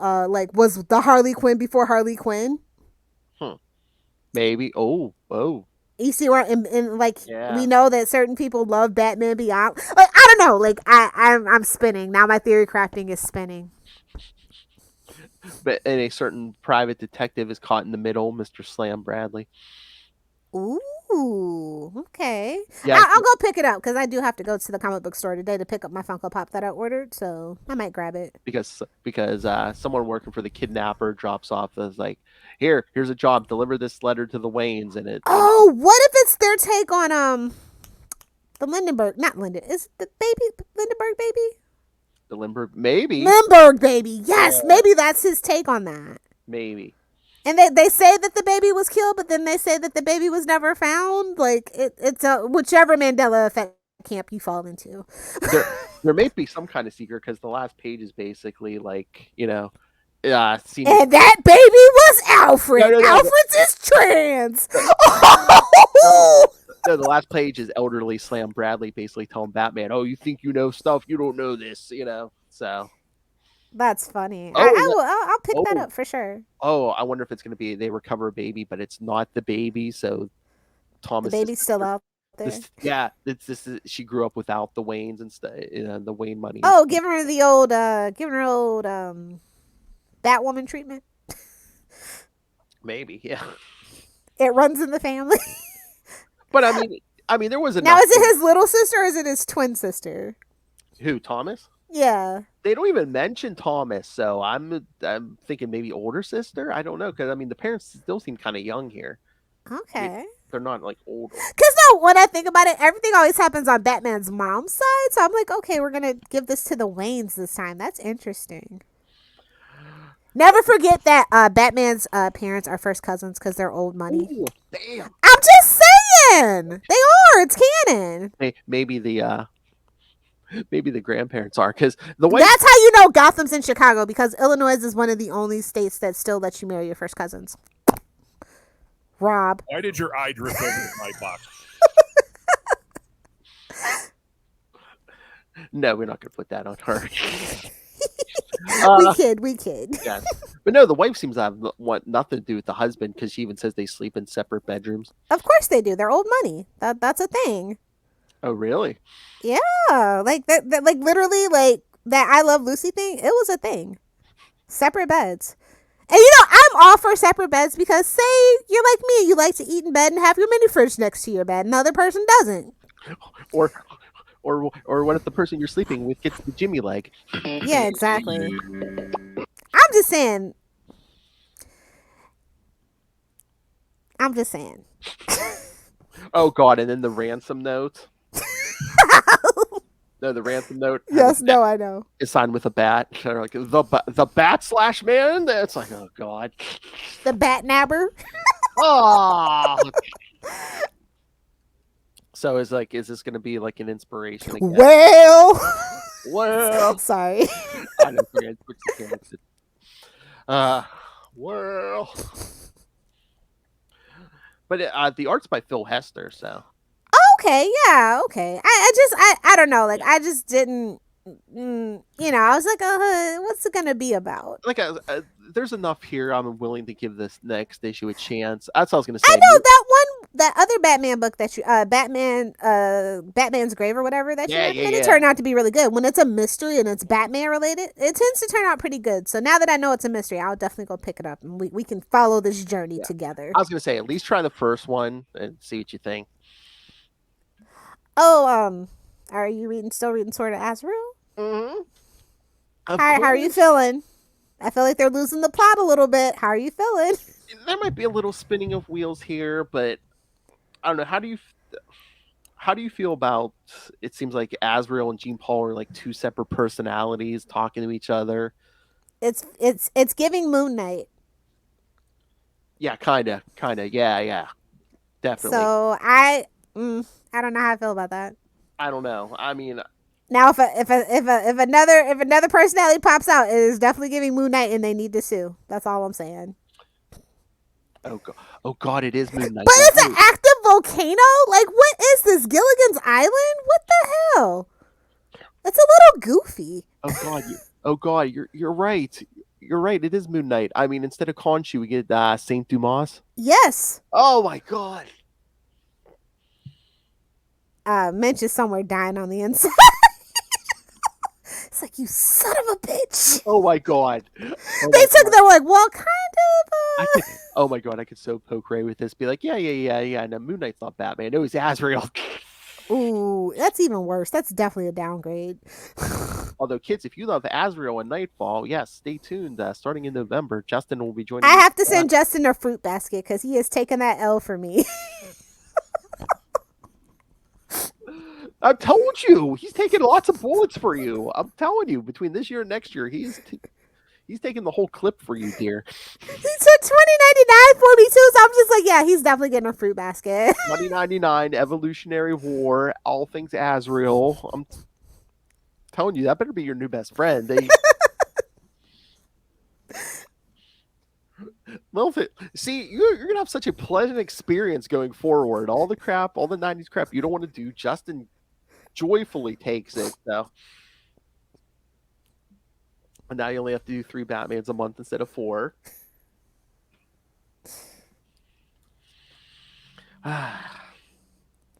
was the Harley Quinn before Harley Quinn? Maybe. Oh. You see where, yeah. We know that certain people love Batman Beyond. Like, I don't know. Like, I'm spinning. Now my theory crafting is spinning. But and a certain private detective is caught in the middle, Mr. Slam Bradley. Ooh, okay. Yeah, I'll go pick it up because I do have to go to the comic book store today to pick up my Funko Pop that I ordered, so I might grab it. Because someone working for the kidnapper drops off like, here's a job, deliver this letter to the Waynes, and it. Oh, what if it's their take on the Lindenberg? Not Linden. Is it the baby Lindenberg baby? The Lindbergh, maybe. Lindbergh baby, yes, maybe that's his take on that. Maybe. And they say that the baby was killed, but then they say that the baby was never found. Like it's whichever Mandela effect camp you fall into. There may be some kind of secret because the last page is basically like and that baby was Alfred. No. Alfred's is trans. No, the last page is elderly Slam Bradley basically telling Batman, "Oh, you think you know stuff? You don't know this." So. That's funny. Oh, I'll pick that up for sure. Oh, I wonder if it's going to be they recover a baby, but it's not the baby. So Thomas, the baby's still out there. She grew up without the Waynes and the Wayne money. Oh, giving her the old, Batwoman treatment. Maybe, yeah. It runs in the family. But I mean, there was enough. Now, is it his little sister or is it his twin sister? Who, Thomas? Yeah. They don't even mention Thomas, so I'm thinking maybe older sister. I don't know because I mean the parents still seem kind of young here. Okay. They're not like old. Because when I think about it, everything always happens on Batman's mom's side. So I'm like, okay, we're gonna give this to the Waynes this time. That's interesting. Never forget that Batman's parents are first cousins because they're old money. Ooh, damn. I'm just saying they are. It's canon. Maybe the grandparents are because the way that's how you know Gotham's in Chicago because Illinois is one of the only states that still lets you marry your first cousins. Rob, why did your eye drift over to my box? No, we're not going to put that on her. We kid. Yeah. But no, the wife seems to want nothing to do with the husband because she even says they sleep in separate bedrooms. Of course they do. They're old money. That's a thing. Oh, really? Yeah, like that like literally, like that I Love Lucy thing. It was a thing. Separate beds, and I'm all for separate beds because say you're like me, you like to eat in bed and have your mini fridge next to your bed. Another person doesn't. Or what if the person you're sleeping with gets the Jimmy leg? Yeah, exactly. I'm just saying. Oh God! And then the ransom note. No, the ransom note. Yes, no, I know. Is signed with a bat. They're like the bat slash man. It's like, oh God. The bat nabber. Oh. So is this going to be like an inspiration again? Well. Sorry. I know. Well. But the art's by Phil Hester, so. Okay, yeah, okay. I don't know. Like, I just didn't. I was like, what's it gonna be about? Like, there's enough here. I'm willing to give this next issue a chance. That's what I was gonna say. I know that other Batman book that you, Batman's Grave or whatever that you recommended, it turned out to be really good. When it's a mystery and it's Batman related, it tends to turn out pretty good. So now that I know it's a mystery, I'll definitely go pick it up and we can follow this journey together. I was gonna say, at least try the first one and see what you think. Oh, are you still reading Sword of Azrael? Mm-hmm. How are you feeling? I feel like they're losing the plot a little bit. How are you feeling? There might be a little spinning of wheels here, but I don't know. How do you feel about? It seems like Azrael and Jean Paul are like two separate personalities talking to each other. It's giving Moon Knight. Yeah, kinda, yeah, definitely. So I don't know how I feel about that. I don't know. I mean, now if another personality pops out, it is definitely giving Moon Knight, and they need to sue. That's all I'm saying. Oh God, it is Moon Knight. But it's an active volcano. Like, what is this? Gilligan's Island? What the hell? It's a little goofy. Oh God, you're right. You're right. It is Moon Knight. I mean, instead of Khonshu, we get Saint Dumas. Yes. Oh my God. Mensch is somewhere dying on the inside. It's like, you son of a bitch. Oh my God. They were like, well, kind of. Oh my God, I could so poke Ray with this. Be like, yeah. No, Moon Knight's not Batman. No, he's Azrael. Ooh, that's even worse. That's definitely a downgrade. Although, kids, if you love Azrael and Nightfall, yes, stay tuned. Starting in November, Justin will be joining. I have to send Justin a fruit basket because he has taken that L for me. I told you, he's taking lots of bullets for you. I'm telling you, between this year and next year, he's taking the whole clip for you, dear. He took $20.99 for me too, so I'm just like, yeah, he's definitely getting a fruit basket. $20.99, Evolutionary War, all things Azrael. I'm telling you, that better be your new best friend. See, you're gonna have such a pleasant experience going forward. All the 90s crap you don't want to do, Justin joyfully takes it. So, and now you only have to do 3 Batmans a month instead of 4.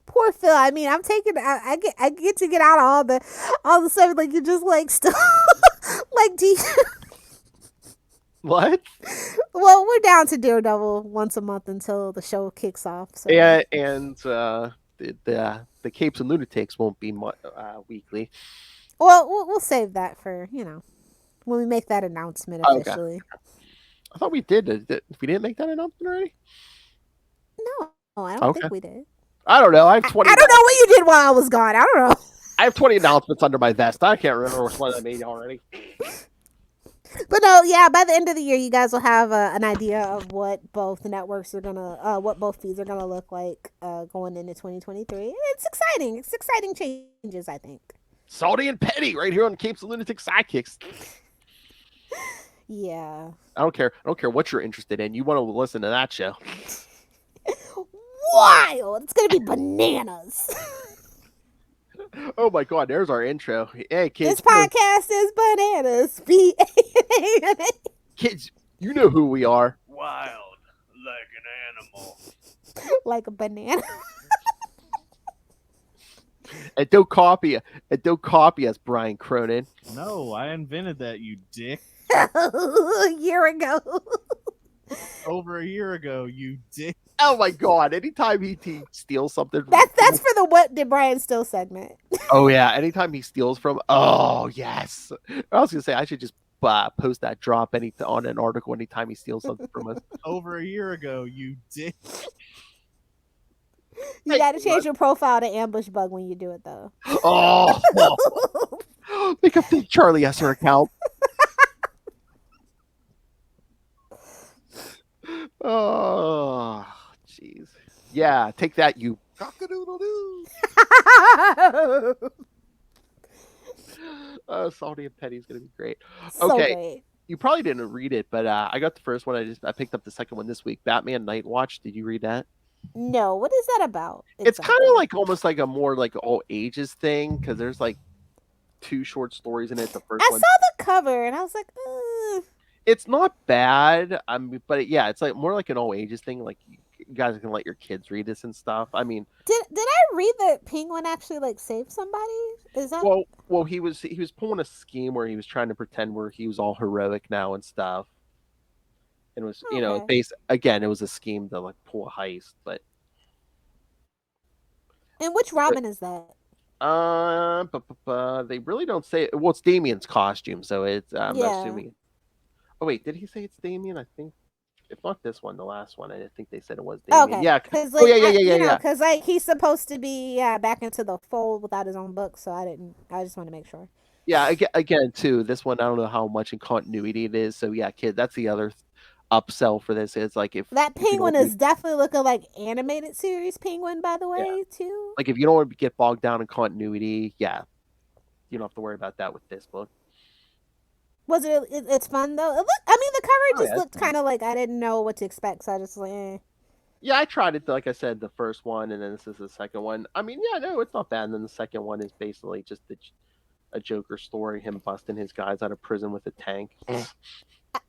Poor Phil. I mean, I'm taking. I get to get out of all the stuff. Like, you're just like still like, do you... What? Well, we're down to Daredevil once a month until the show kicks off. So. Yeah, and the Capes and Lunatics won't be weekly. Well, we'll save that for when we make that announcement officially. Okay. I thought we did. We didn't make that announcement already. No, I don't think we did. I don't know. I have 20. I don't know what you did while I was gone. I don't know. I have 20 announcements under my vest. I can't remember which one I made already. But no, yeah, by the end of the year, you guys will have an idea of what both networks are gonna, what both feeds are gonna look like going into 2023. It's exciting. It's exciting changes, I think. Salty and petty, right here on Capes and Lunatics Sidekicks. Yeah. I don't care what you're interested in. You want to listen to that show. Wild. It's gonna be bananas. Oh my God, there's our intro. Hey kids. This podcast is bananas. B-A-N-A. Kids, you know who we are. Wild, like an animal. Like a banana. And don't copy us, Brian Cronin. No, I invented that, you dick. A year ago. Over a year ago, you did. Oh my god! Anytime he steals something, That's for the What Did Brian Steal segment. oh yeah, anytime he steals from, oh yes. I was gonna say I should just post that drop on an article anytime he steals something from us. Over a year ago, you did. You got to change your profile to ambush bug when you do it though. Oh, make a fake Charlie Esser account. Oh, jeez. Yeah, take that, you cock-a-doodle-doo. Salty and Petty is gonna be great. So Okay, great. you probably didn't read it, but I got the first one. I picked up the second one this week. Batman Knightwatch. Did you read that? No, what is that about? It's kind of like almost like a more like all ages thing because there's like 2 short stories in it. The first I one. saw the cover and I was like, It's not bad. But yeah, it's like more like an all ages thing. Like you guys can let your kids read this and stuff. I mean, did I read that Penguin actually like saved somebody? Is that well, he was pulling a scheme where he was trying to pretend where he was all heroic now and stuff. And it was again, it was a scheme to like pull a heist, but. And which Robin is that? They really don't say. Well, it's Damien's costume, so it's. I'm Yeah. assuming. Oh wait, did he say it's Damien? I think, if not this one, the last one. I think they said it was Damien. Okay. Yeah. Cause, like, yeah. Because like he's supposed to be back into the fold without his own book, so I just want to make sure. Yeah. Again, too. This one, I don't know how much in continuity it is. So yeah, kid, that's the other upsell for this. It's like if that Penguin is definitely looking like animated series Penguin, by the way, too. Like if you don't want to get bogged down in continuity, yeah, you don't have to worry about that with this book. Was it? It's fun though. The cover just looked kind of like I didn't know what to expect, so I just like. Yeah, I tried it. Like I said, the first one, and then this is the second one. I mean, yeah, no, it's not bad. And then the second one is basically just a Joker story, him busting his guys out of prison with a tank.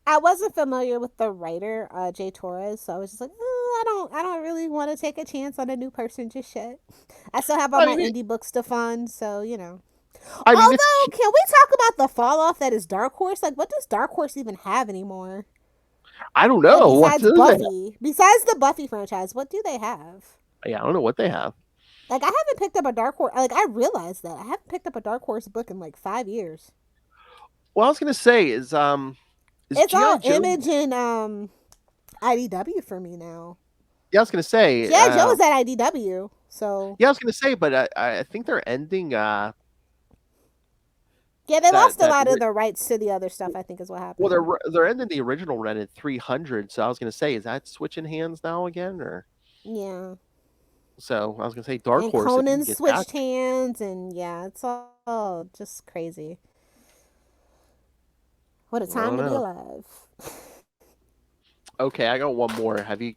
I wasn't familiar with the writer, Jay Torres, so I was just like, I don't really want to take a chance on a new person just yet. I still have all my indie books to fund, so Although, can we talk about the fall off that is Dark Horse? Like, what does Dark Horse even have anymore? I don't know. Besides Buffy, besides the Buffy franchise, what do they have? Yeah, I don't know what they have. Like, I haven't picked up a Dark Horse. Like, I realized that I haven't picked up a Dark Horse book in like 5 years. What I was gonna say is it's all Image and IDW for me now. Yeah, I was gonna say G.I. Joe is at IDW, so yeah, I was gonna say, but I think they're ending. Yeah, they lost a lot of the rights to the other stuff, I think is what happened. Well, they're ending the original run at 300, so I was going to say, is that switching hands now again, or? Yeah. So I was going to say Dark Horse. Conan switched hands, and yeah, it's all just crazy. What a time to be alive. Okay, I got one more. Have you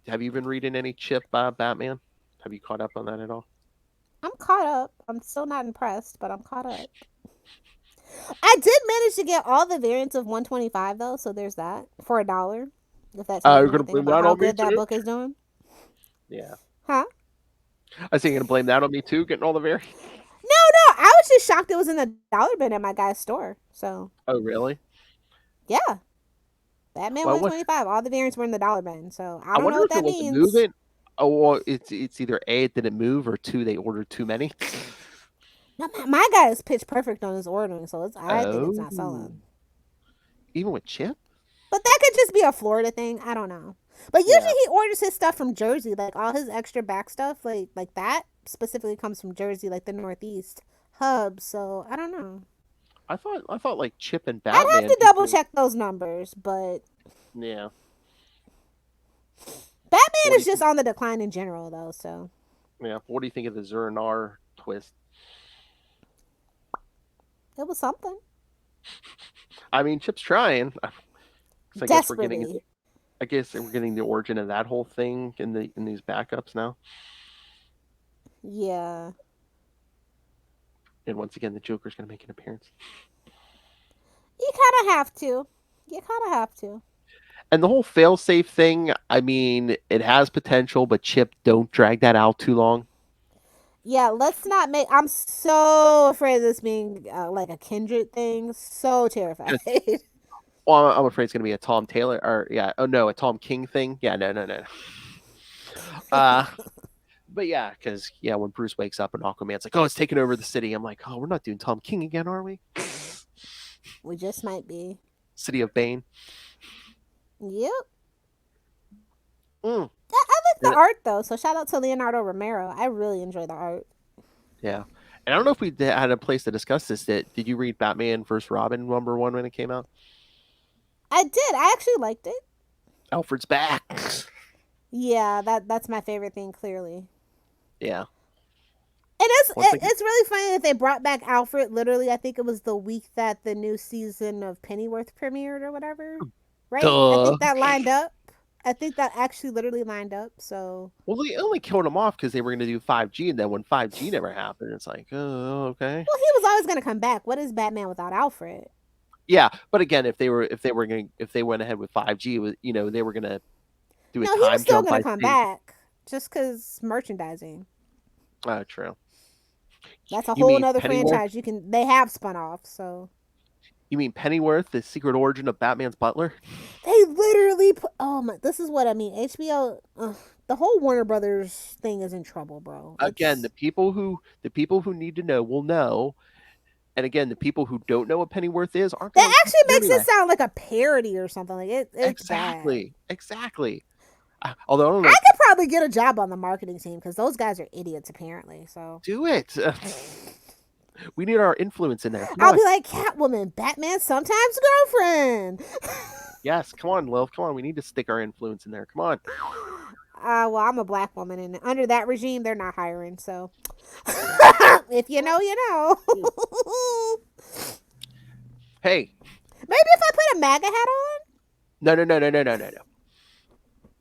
been reading any Chip Batman? Have you caught up on that at all? I'm caught up. I'm still not impressed, but I'm caught up. I did manage to get all the variants of 125 though, so there's that for $1. If that's you're gonna blame that how on me good that too? book is doing. Yeah. Huh? I think you're gonna blame that on me too, getting all the variants. No, I was just shocked it was in the dollar bin at my guy's store. So. Oh really? Yeah. Batman 125. All the variants were in the dollar bin, so I don't know what if that it means. Was moving. Oh, well, it's either A, it didn't move, or 2, they ordered too many. No, my guy is pitch perfect on his ordering, so I think it's not selling. Even with Chip? But that could just be a Florida thing. I don't know. But usually he orders his stuff from Jersey, like all his extra back stuff, like that specifically comes from Jersey, like the Northeast hub. So I don't know. I thought like Chip and Batman. I'd have to double check those numbers, but yeah. Batman is just on the decline in general, though. So yeah. What do you think of the zur-en-arrh twist? It was something. I mean, Chip's trying. I guess we're getting the origin of that whole thing in these backups now. Yeah. And once again, the Joker's going to make an appearance. You kind of have to. And the whole failsafe thing, I mean, it has potential, but Chip, don't drag that out too long. Yeah, let's not make... I'm so afraid of this being like a Kindred thing. So terrified. Well, I'm afraid it's going to be a Tom Taylor or a Tom King thing. Yeah, no. But yeah, because when Bruce wakes up and Aquaman's like, "Oh, it's taking over the city," I'm like, "Oh, we're not doing Tom King again, are we?" We just might be. City of Bane. Yep. Mm. I like the art though, so shout out to Leonardo Romero. I really enjoy the art. Yeah, and I don't know if we had a place to discuss this. Did you read Batman vs. Robin #1 when it came out? I did. I actually liked it. Alfred's back. Yeah, that's my favorite thing. Clearly. Yeah. And it's really funny that they brought back Alfred. Literally, I think it was the week that the new season of Pennyworth premiered or whatever. Right? Duh. I think that lined up. I think that actually literally lined up. So. Well, they only killed him off because they were going to do 5G, and then when 5G never happened, it's like, oh, okay. Well, he was always going to come back. What is Batman without Alfred? Yeah, but again, if they went ahead with 5G, they were going to do a time jump. No, he was still going to come back just because merchandising. Oh, true. That's a whole nother franchise. They have spun off. So. You mean Pennyworth, the secret origin of Batman's butler? They literally put. Oh my! This is what I mean. HBO, the whole Warner Brothers thing is in trouble, bro. Again, the people who need to know will know, and again, the people who don't know what Pennyworth is aren't. That actually makes it sound like a parody or something. Like it's exactly, bad. Exactly. Although I don't know. I could probably get a job on the marketing team because those guys are idiots apparently. So do it. We need our influence in there. I'll be like Catwoman, Batman, sometimes girlfriend. Yes, come on, Lil. Come on, we need to stick our influence in there. Come on. Well, I'm a black woman, and under that regime, they're not hiring. So, if you know, you know. Hey. Maybe if I put a MAGA hat on. No.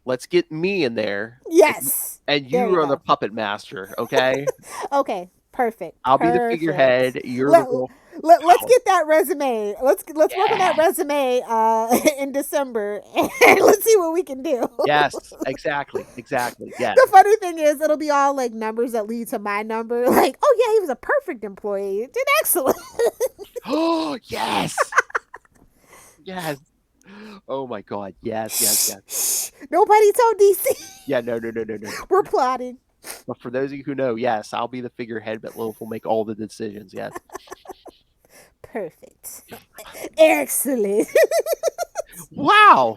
Let's get me in there. Yes. And you are the puppet master, okay? Okay. Perfect. I'll be the figurehead. You're the girl. Let's get that resume. Let's work on that resume in December, and let's see what we can do. Yes, exactly. Yes. The funny thing is, it'll be all like numbers that lead to my number. Like, oh yeah, he was a perfect employee. Did excellent. Oh yes. Yes. Oh my God. Yes. Nobody told DC. Yeah. No. We're plotting. But for those of you who know, yes, I'll be the figurehead, but Lilith will make all the decisions. Yes. Perfect. Excellent. Wow.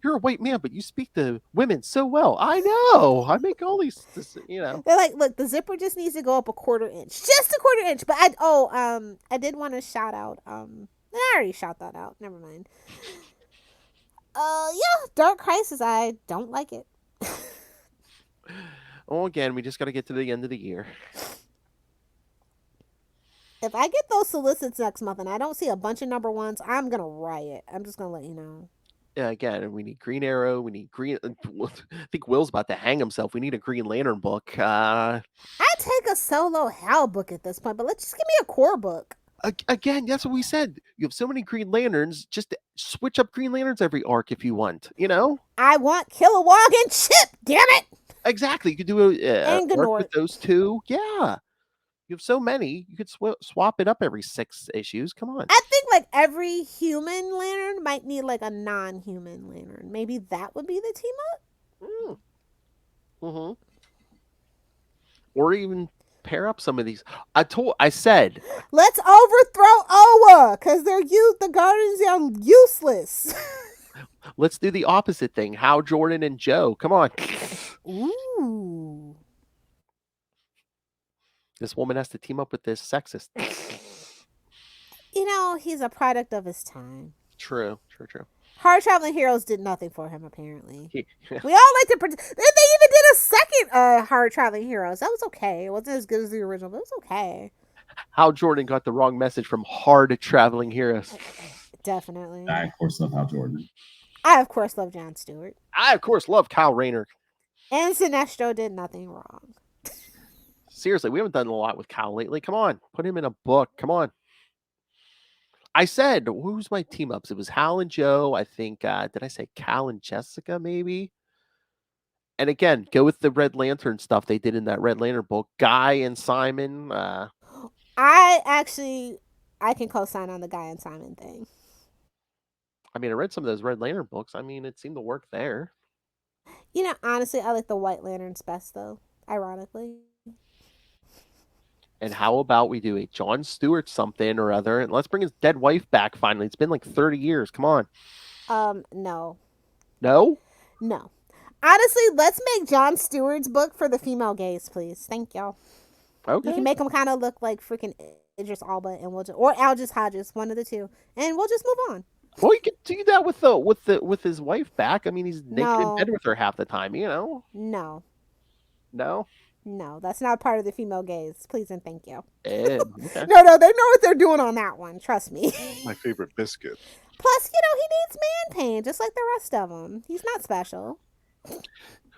You're a white man, but you speak to women so well. I know. I make all these, They're like, look, the zipper just needs to go up a quarter inch. Just a quarter inch. But I did want to shout out. I already shout that out. Never mind. Dark Crisis. I don't like it. Oh, again, we just got to get to the end of the year. If I get those solicits next month and I don't see a bunch of number ones, I'm going to riot. I'm just going to let you know. Yeah, again, we need Green Arrow. We need Green... I think Will's about to hang himself. We need a Green Lantern book. I'd take a solo Hal book at this point, but let's just give me a core book. Again, that's what we said. You have so many Green Lanterns. Just switch up Green Lanterns every arc if you want, I want Kilowog and Chip, damn it! Exactly. You could do a arc with those two. Yeah. You have so many. You could swap it up every 6 issues. Come on. I think like every human lantern might need like a non-human lantern. Maybe that would be the team up. Mm-hmm. Or even pair up some of these. I said. Let's overthrow Oa because the Guardians are useless. Let's do the opposite thing. Hal Jordan and Joe. Come on. Ooh. This woman has to team up with this sexist. He's a product of his time. True. Hard Traveling Heroes did nothing for him, apparently. We all like to... They even did a second Hard Traveling Heroes. That was okay. It wasn't as good as the original, but it was okay. Hal Jordan got the wrong message from Hard Traveling Heroes. Definitely. I, of course, love Hal Jordan. I, of course, love John Stewart. I, of course, love Kyle Rayner. And Sinestro did nothing wrong. Seriously, we haven't done a lot with Kyle lately. Come on. Put him in a book. Come on. I said, who's my team ups? It was Hal and Joe. I think, did I say Cal and Jessica, maybe? And again, go with the Red Lantern stuff they did in that Red Lantern book. Guy and Simon. I can co-sign on the Guy and Simon thing. I mean, I read some of those Red Lantern books. I mean, it seemed to work there. You know, honestly, I like the White Lanterns best, though. Ironically. And how about we do a John Stewart something or other, and let's bring his dead wife back finally. It's been like 30 years. Come on. No. No? No. Honestly, let's make Jon Stewart's book for the female gaze, please. Thank y'all. Okay. You can make him kind of look like freaking Idris Elba, and we'll just, or Algis Hodges, one of the two, and we'll just move on. Well, you could do that with his wife back. I mean, he's naked in bed with her half the time. You know. No. No. No, that's not part of the female gaze. Please and thank you. Okay. No, they know what they're doing on that one. Trust me. My favorite biscuit. Plus, you know, he needs man pain, just like the rest of them. He's not special.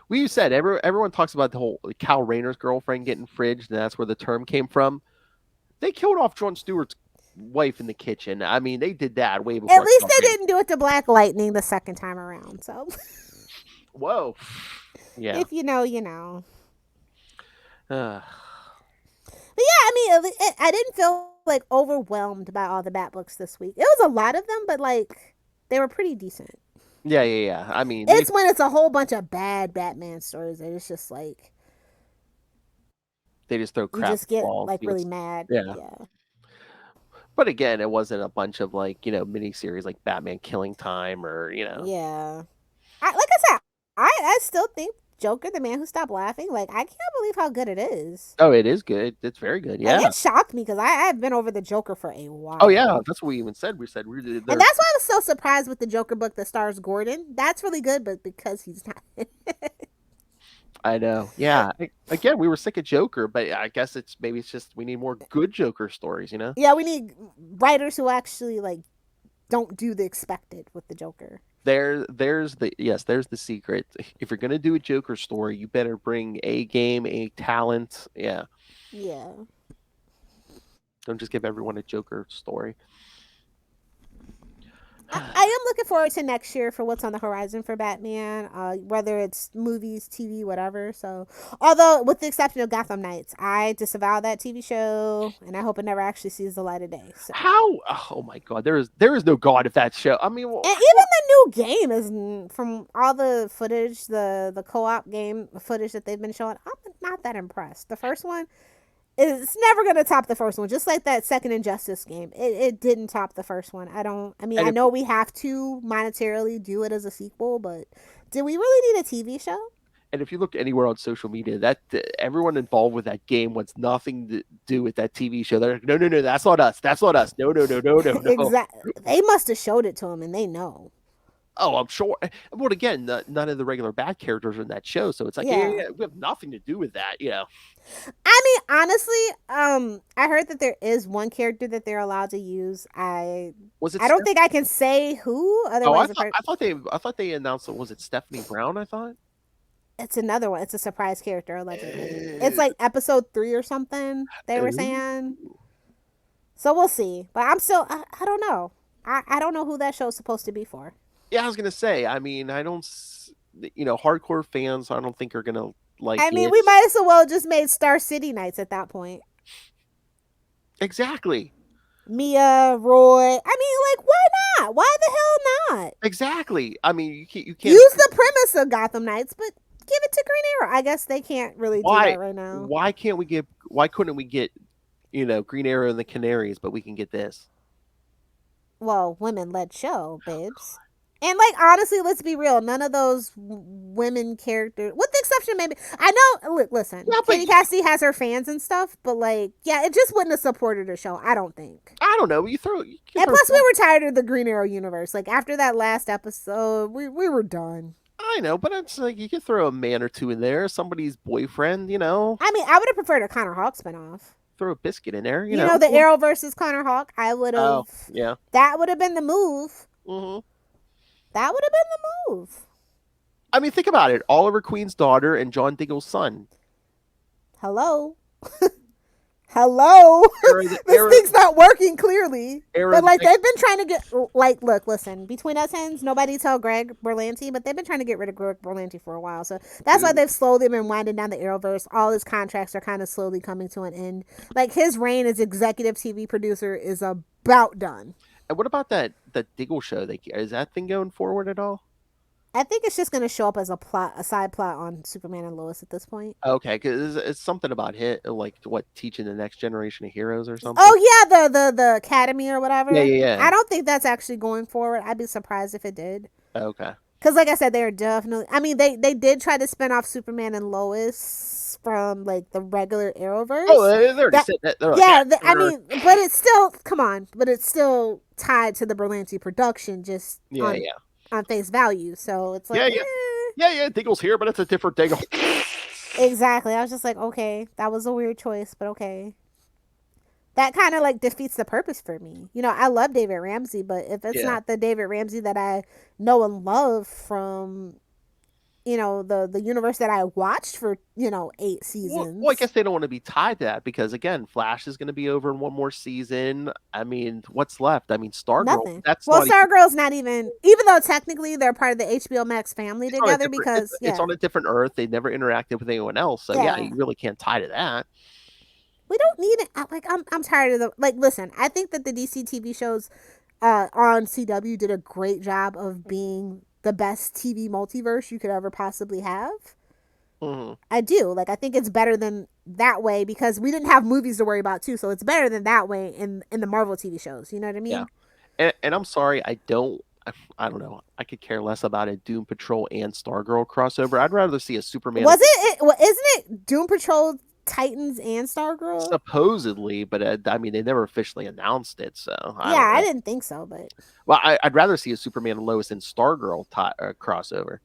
We said everyone talks about the whole Cal Rayner's girlfriend getting fridged, and that's where the term came from. They killed off Jon Stewart's wife in the kitchen. I mean, they did that way before. At least they didn't do it to Black Lightning the second time around. So. Whoa. Yeah. If you know, you know. But yeah, I mean, I didn't feel like overwhelmed by all the Bat books this week. It was a lot of them, but like they were pretty decent. Yeah. I mean, it's when it's a whole bunch of bad Batman stories that it's just like they just throw crap. You just get like really mad. Yeah. But again, it wasn't a bunch of like, you know, miniseries like Batman Killing Time or, you know. Yeah. Like I said, I still think Joker, the Man Who Stopped Laughing, like I can't believe how good it is. Oh, it is good. It's very good. Yeah. And it shocked me because I've been over the Joker for a while. Oh yeah, that's what we even said. We said we did. And that's why I was so surprised with the Joker book that stars Gordon. That's really good, but because he's not. I know. Yeah. Again, we were sick of Joker, but I guess it's just we need more good Joker stories, you know? Yeah, we need writers who actually like don't do the expected with the Joker. There's the secret. If you're gonna do a Joker story, you better bring a game, a talent. Yeah. Yeah. Don't just give everyone a Joker story. I am looking forward to next year for what's on the horizon for Batman, whether it's movies, TV, whatever. So, although with the exception of Gotham Knights, I disavow that TV show, and I hope it never actually sees the light of day. So. How? Oh my God, there is no God if that show. I mean, and even the new game is from all the footage, the co-op game footage that they've been showing. I'm not that impressed. The first one. It's never going to top the first one. Just like that second Injustice game. It didn't top the first one. I know we have to monetarily do it as a sequel, but do we really need a TV show? And if you look anywhere on social media, that everyone involved with that game wants nothing to do with that TV show. They're like, no, that's not us. That's not us. No. Exactly. They must have showed it to them, and they know. Oh, I'm sure. Well, again, none of the regular Bat characters are in that show, so it's like, yeah, we have nothing to do with that, you know. I mean, honestly, I heard that there is one character that they're allowed to use. I don't think I can say who. Otherwise, I thought they announced it. Was it Stephanie Brown? I thought it's another one. It's a surprise character allegedly. It's like episode 3 or something. They were saying. So we'll see. But I'm still. I don't know. I don't know who that show's supposed to be for. Yeah, I was gonna say. I mean, I don't. You know, hardcore fans, I don't think are gonna like. I mean, we might as well just made Star City Knights at that point. Exactly. Mia, Roy. I mean, like, why not? Why the hell not? Exactly. I mean, you can't use the premise of Gotham Knights, but give it to Green Arrow. I guess they can't really do that right now. Why couldn't we get, you know, Green Arrow and the Canaries, but we can get this? Well, women-led show, babes. And, like, honestly, let's be real. None of those women characters, with the exception maybe, I know, listen, Katie Cassidy has her fans and stuff, but, like, yeah, it just wouldn't have supported her show, I don't think. I don't know. And plus, we were tired of the Green Arrow universe. Like, after that last episode, we were done. I know, but it's like, you could throw a man or two in there, somebody's boyfriend, you know? I mean, I would have preferred a Connor Hawk spinoff. Throw a biscuit in there, you know? The Arrow versus Connor Hawk, I would have. Oh, yeah. That would have been the move. Mm-hmm. That would have been the move. I mean, think about it. Oliver Queen's daughter and John Diggle's son. Hello? Hello? This thing's not working, clearly. But, like, they've been trying to get... Like, look, listen. Between us hens, nobody tell Greg Berlanti, but they've been trying to get rid of Greg Berlanti for a while. So that's why they've slowly been winding down the Arrowverse. All his contracts are kind of slowly coming to an end. Like, his reign as executive TV producer is about done. And what about that Diggle show? Is that thing going forward at all? I think it's just gonna show up as a side plot on Superman and Lois at this point. Okay, because it's something about like what teaching the next generation of heroes or something. Oh yeah, the academy or whatever. Yeah. I don't think that's actually going forward. I'd be surprised if it did. Okay. Because like I said, they are definitely. I mean, they did try to spin off Superman and Lois from like the regular Arrowverse. Oh, they already said that. I mean, but it's still but it's still tied to the Berlanti production, just on face value. So it's like yeah. Diggle's here, but it's a different Diggle. Exactly. I was just like, okay, that was a weird choice, but okay. That kind of like defeats the purpose for me. You know, I love David Ramsey, but if it's not the David Ramsey that I know and love from, you know, the universe that I watched for, 8 seasons. Well, I guess they don't want to be tied to that because, again, Flash is going to be over in one more season. I mean, what's left? I mean, Stargirl. Nothing. Stargirl's not even though technically they're part of the HBO Max family together because it's on a different Earth. They never interacted with anyone else. So, you really can't tie to that. We don't need it. Like, I'm tired of the... Like, listen, I think that the DC TV shows on CW did a great job of being the best TV multiverse you could ever possibly have. Mm-hmm. I do. Like, I think it's better than that way because we didn't have movies to worry about, too. So it's better than that way in the Marvel TV shows. You know what I mean? Yeah. And I'm sorry, I don't know. I could care less about a Doom Patrol and Stargirl crossover. I'd rather see a Superman... Isn't it Doom Patrol... Titans and Stargirl? Supposedly, but I mean, they never officially announced it, so... I didn't think so, but... Well, I'd rather see a Superman and Lois and Stargirl crossover.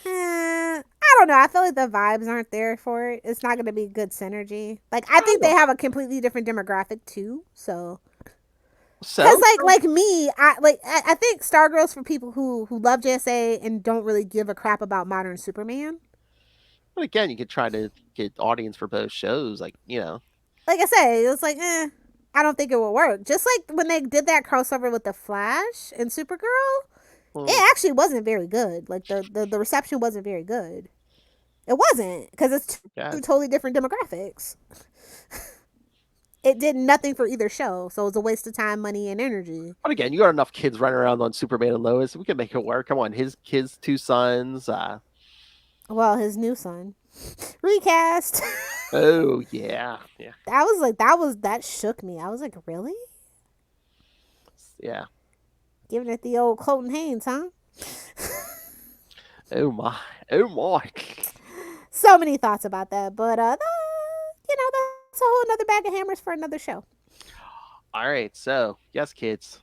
I don't know. I feel like the vibes aren't there for it. It's not going to be good synergy. Like, I think they have a completely different demographic, too, so... Because, like me, I think Stargirl's for people who love JSA and don't really give a crap about modern Superman. But again, you could try to get audience for both shows, like I say, it's like, I don't think it will work. Just like when they did that crossover with the Flash and Supergirl, it actually wasn't very good. Like the reception wasn't very good. It wasn't because it's two totally different demographics. It did nothing for either show, so it was a waste of time, money, and energy. But again, you got enough kids running around on Superman and Lois. We can make it work. Come on, his kids, 2 sons. Well, his new son. Recast. Oh, yeah. That shook me. I was like, really? Yeah. Giving it the old Colton Haynes, huh? Oh, my. So many thoughts about that, but, that's a whole nother bag of hammers for another show. All right, so, yes, kids.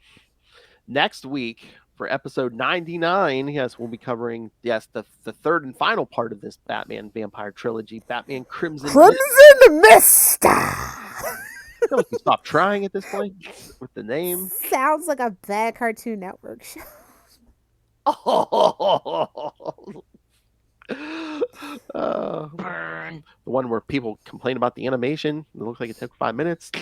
Next week... For episode 99, yes, we'll be covering, the third and final part of this Batman Vampire Trilogy, Batman Crimson Mist. Can we stop trying at this point with the name? Sounds like a bad Cartoon Network show. The one where people complain about the animation. It looks like it took 5 minutes.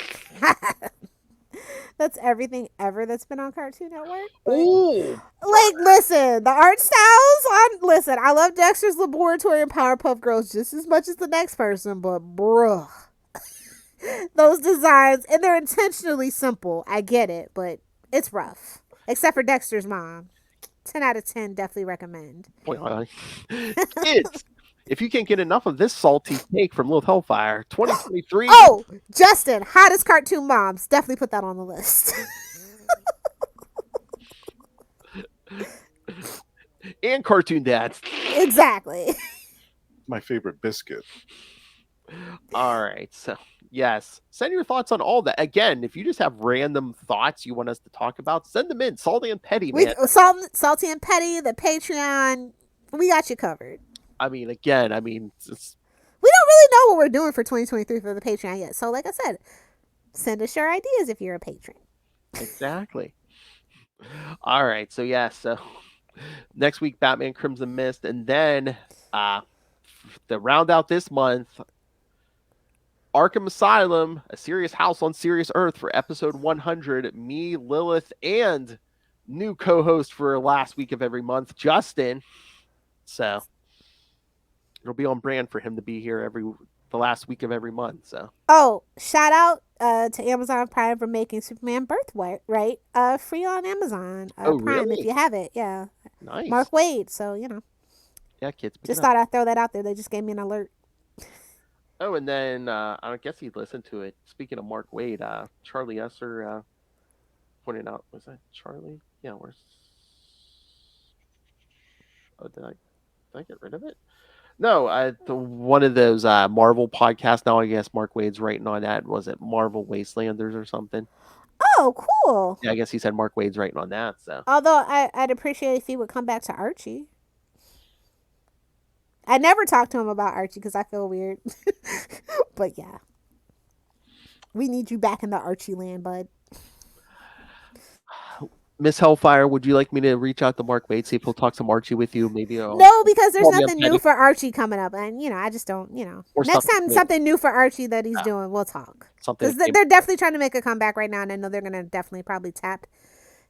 That's everything ever that's been on Cartoon Network. Ooh. Like, listen, the art styles listen, I love Dexter's Laboratory and Powerpuff Girls just as much as the next person, but bruh. Those designs, and they're intentionally simple. I get it, but it's rough. Except for Dexter's mom. 10 out of 10, definitely recommend. Boy, kids, if you can't get enough of this salty take from Lilith Hellfire, 2023. Oh, Justin, hottest cartoon moms. Definitely put that on the list. And cartoon dads. Exactly. My favorite biscuit. All right. So, yes. Send your thoughts on all that. Again, if you just have random thoughts you want us to talk about, send them in. Salty and Petty, man. Salty and Petty, the Patreon. We got you covered. I mean, again, we don't really know what we're doing for 2023 for the Patreon yet. So, like I said, send us your ideas if you're a patron. Exactly. All right. So, yeah. So, next week, Batman Crimson Mist. And then, to round out this month, Arkham Asylum, A Serious House on Serious Earth for episode 100. Me, Lilith, and new co-host for last week of every month, Justin. So, it'll be on brand for him to be here the last week of every month. So, shout out to Amazon Prime for making Superman Birthright free on Amazon Oh, Prime if really? you have it. Yeah, Nice. Mark Wade. So Yeah, kids. pick it just up. thought I'd throw that out there. They just gave me an alert. Oh, and then I guess he listened to it. Speaking of Mark Wade, Charlie Esser pointed out, was that Charlie? Yeah, where's. Oh, did I get rid of it? No, one of those Marvel podcasts. Now I guess Mark Wade's writing on that. Was it Marvel Wastelanders or something? Oh, cool. Yeah, I guess he said Mark Wade's writing on that. So Although I'd appreciate if he would come back to Archie. I never talked to him about Archie because I feel weird. But yeah. We need you back in the Archie land, bud. Miss Hellfire, would you like me to reach out to Mark Wade, see if he'll talk some Archie with you? Maybe No, because there's call me nothing up, new Eddie. for Archie coming up. And, I just don't, Or Next something time new. something new for Archie that he's doing, we'll talk. Something Because they're definitely trying to make a comeback right now. And I know they're going to definitely probably tap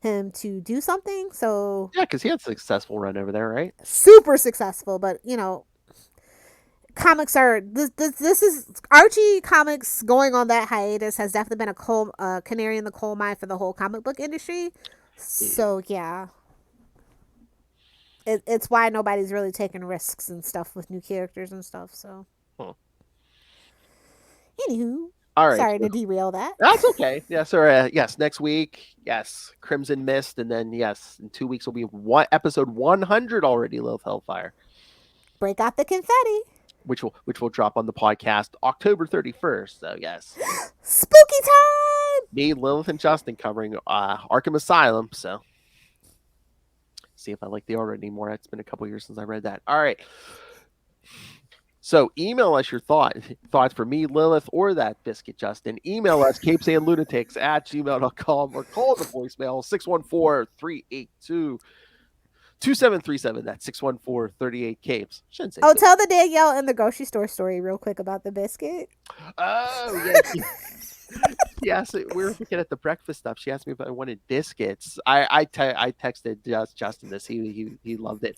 him to do something. So Yeah, because he had a successful run over there, right? super successful. But, comics are this is Archie comics going on that hiatus has definitely been a canary in the coal mine for the whole comic book industry. So yeah, it's why nobody's really taking risks and stuff with new characters and stuff. So anywho, All right, sorry so- to derail that. That's okay. Yeah, sir. Yes, next week. Yes, Crimson Mist, and then yes, in 2 weeks will be episode 100 already. Lilith Hellfire, Break out the confetti. which will drop on the podcast October 31st. So yes, Spooky time. me, Lilith, and Justin covering Arkham Asylum. So see if I like the art anymore. It's been a couple years since I read that. All right. So email us your thoughts for me, Lilith, or that biscuit, Justin. Email us, CapesandLunatics@gmail.com, or call the voicemail 614-382-2737. That's 614-38-CAPES. Shouldn't say. Oh, tell the Danielle in the grocery store story real quick about the biscuit. Oh, yeah. She asked, we were looking at the breakfast stuff. She asked me if I wanted biscuits. I texted Justin this. He loved it.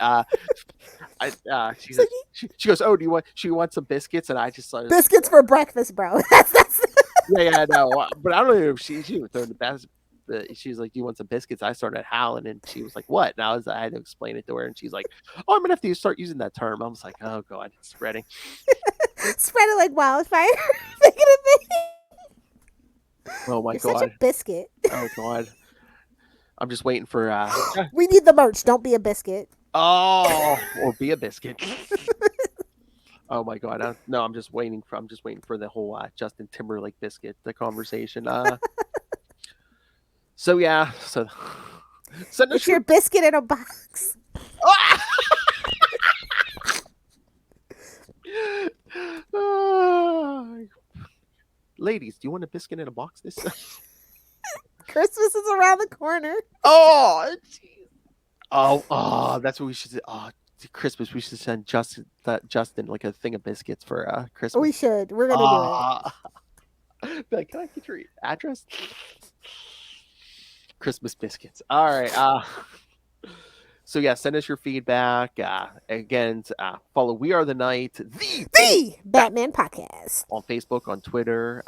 She goes, oh, she wants some biscuits? And I just Biscuits for breakfast, bro. That's yeah, no, but I don't know if she was throwing the best. She was like, "Do you want some biscuits?" I started howling, and she was like, "What?" And I had to explain it to her, and she's like, "Oh, I'm gonna have to start using that term." I was like, "Oh God, it's spreading." Spread it like wildfire. Making it big. Oh my You're God. such a biscuit. Oh God. I'm just waiting for. We need the merch. Don't be a biscuit. Oh, or be a biscuit. Oh my God. No, I'm just waiting for the whole Justin Timberlake biscuit, the conversation. So yeah, so It's your biscuit in a box. Ladies, do you want a biscuit in a box this time? Christmas is around the corner. Oh, that's what we should. Christmas. We should send Justin like a thing of biscuits for Christmas. We should. We're gonna do it. Like, can I get your address? Christmas biscuits. All right. So yeah, send us your feedback. Again, follow We Are the Night, the Batman podcast on Facebook, on Twitter.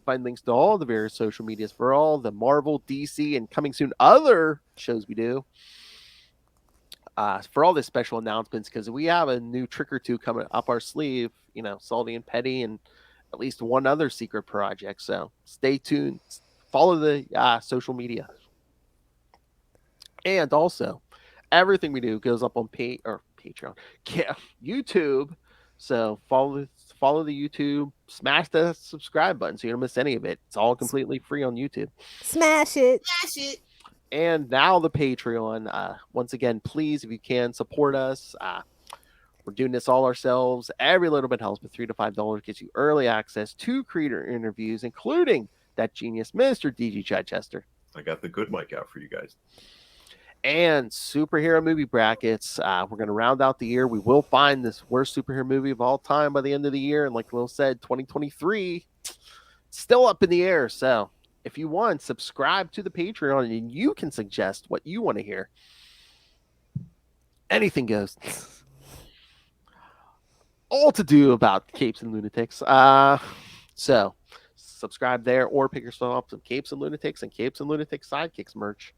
Find links to all the various social medias for all the Marvel, DC, and coming soon other shows we do. For all the special announcements, because we have a new trick or two coming up our sleeve. Salty and Petty, and at least one other secret project. So stay tuned. Follow the social media. And also, everything we do goes up on Patreon, YouTube. So follow the YouTube, smash the subscribe button so you don't miss any of it. It's all completely free on YouTube. Smash it. And now the Patreon. Once again, please, if you can, support us. We're doing this all ourselves. Every little bit helps, but $3 to $5 gets you early access to creator interviews, including that genius, Mr. DG Chichester. I got the good mic out for you guys. And superhero movie brackets. We're going to round out the year. We will find this worst superhero movie of all time by the end of the year. And like Will said, 2023, still up in the air. So if you want, subscribe to the Patreon and you can suggest what you want to hear. Anything goes. All to do about Capes and Lunatics. So subscribe there or pick yourself up some Capes and Lunatics and Capes and Lunatics Sidekicks merch.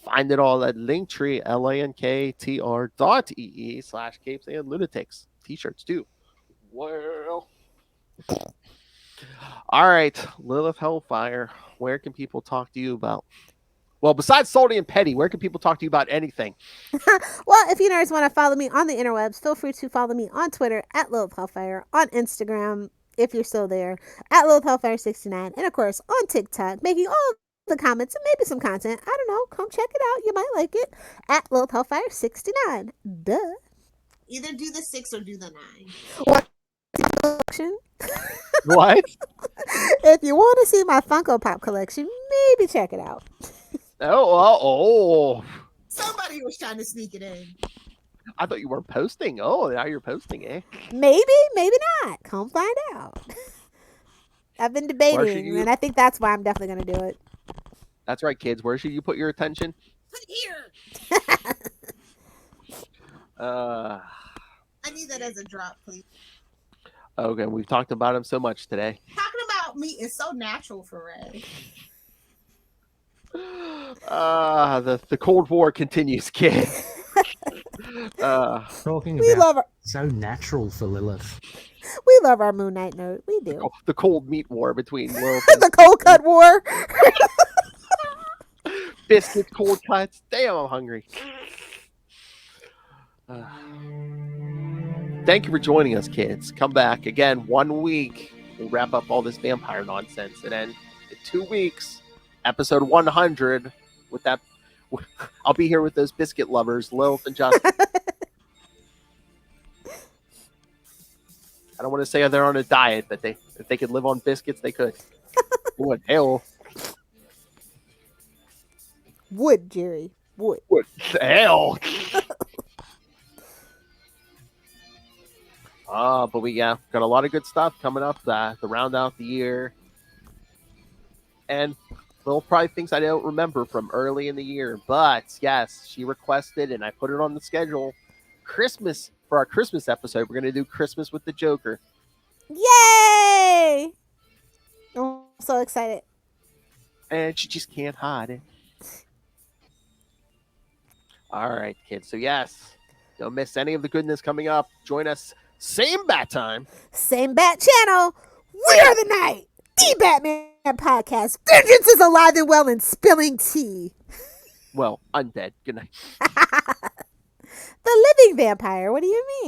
Find it all at Linktree, linktr.ee/Capes and Lunatics. T-shirts too. Well, all right, Lilith Hellfire, where can people talk to you about? Well, besides Salty and Petty, where can people talk to you about anything? Well, if you guys want to follow me on the interwebs, feel free to follow me on Twitter at Lilith Hellfire, on Instagram, if you're still there, at Lilith Hellfire69, and of course on TikTok, making all the comments and maybe some content. I don't know. Come check it out. You might like it at Lilith Hellfire69. Duh. Either do the 6 or do the 9. What? Collection? What? If you want to see my Funko Pop collection, maybe check it out. Oh. Somebody was trying to sneak it in. I thought you weren't posting. Oh, now you're posting, eh? Maybe not. Come find out. I've been debating, and I think that's why I'm definitely going to do it. That's right, kids. Where should you put your attention? Put it here. I need that as a drop, please. Okay, we've talked about him so much today. Talking about meat is so natural for Ray. The Cold War continues, kid. Talking we about love so natural for Lilith. We love our Moon Knight nerd. We do. The cold meat war between Lilith the cold cut war. Biscuits, cold cuts. Damn, I'm hungry. Thank you for joining us, kids. Come back again 1 week. We'll wrap up all this vampire nonsense, and then in 2 weeks, episode 100. With that, I'll be here with those biscuit lovers, Lilith and Justin. I don't want to say they're on a diet, but if they could live on biscuits, they could. Would hell. Would, Jerry. Would. Hell. But we got a lot of good stuff coming up to round out the year. And Phil probably thinks I don't remember from early in the year. But yes, she requested and I put it on the schedule. Christmas, for our Christmas episode, we're going to do Christmas with the Joker. Yay! I'm so excited. And she just can't hide it. All right, kids. So yes, don't miss any of the goodness coming up. Join us same bat time. Same bat channel. We are the Night. The Batman podcast. Vengeance is alive and well and spilling tea. Well, undead. Good night. The living vampire. What do you mean?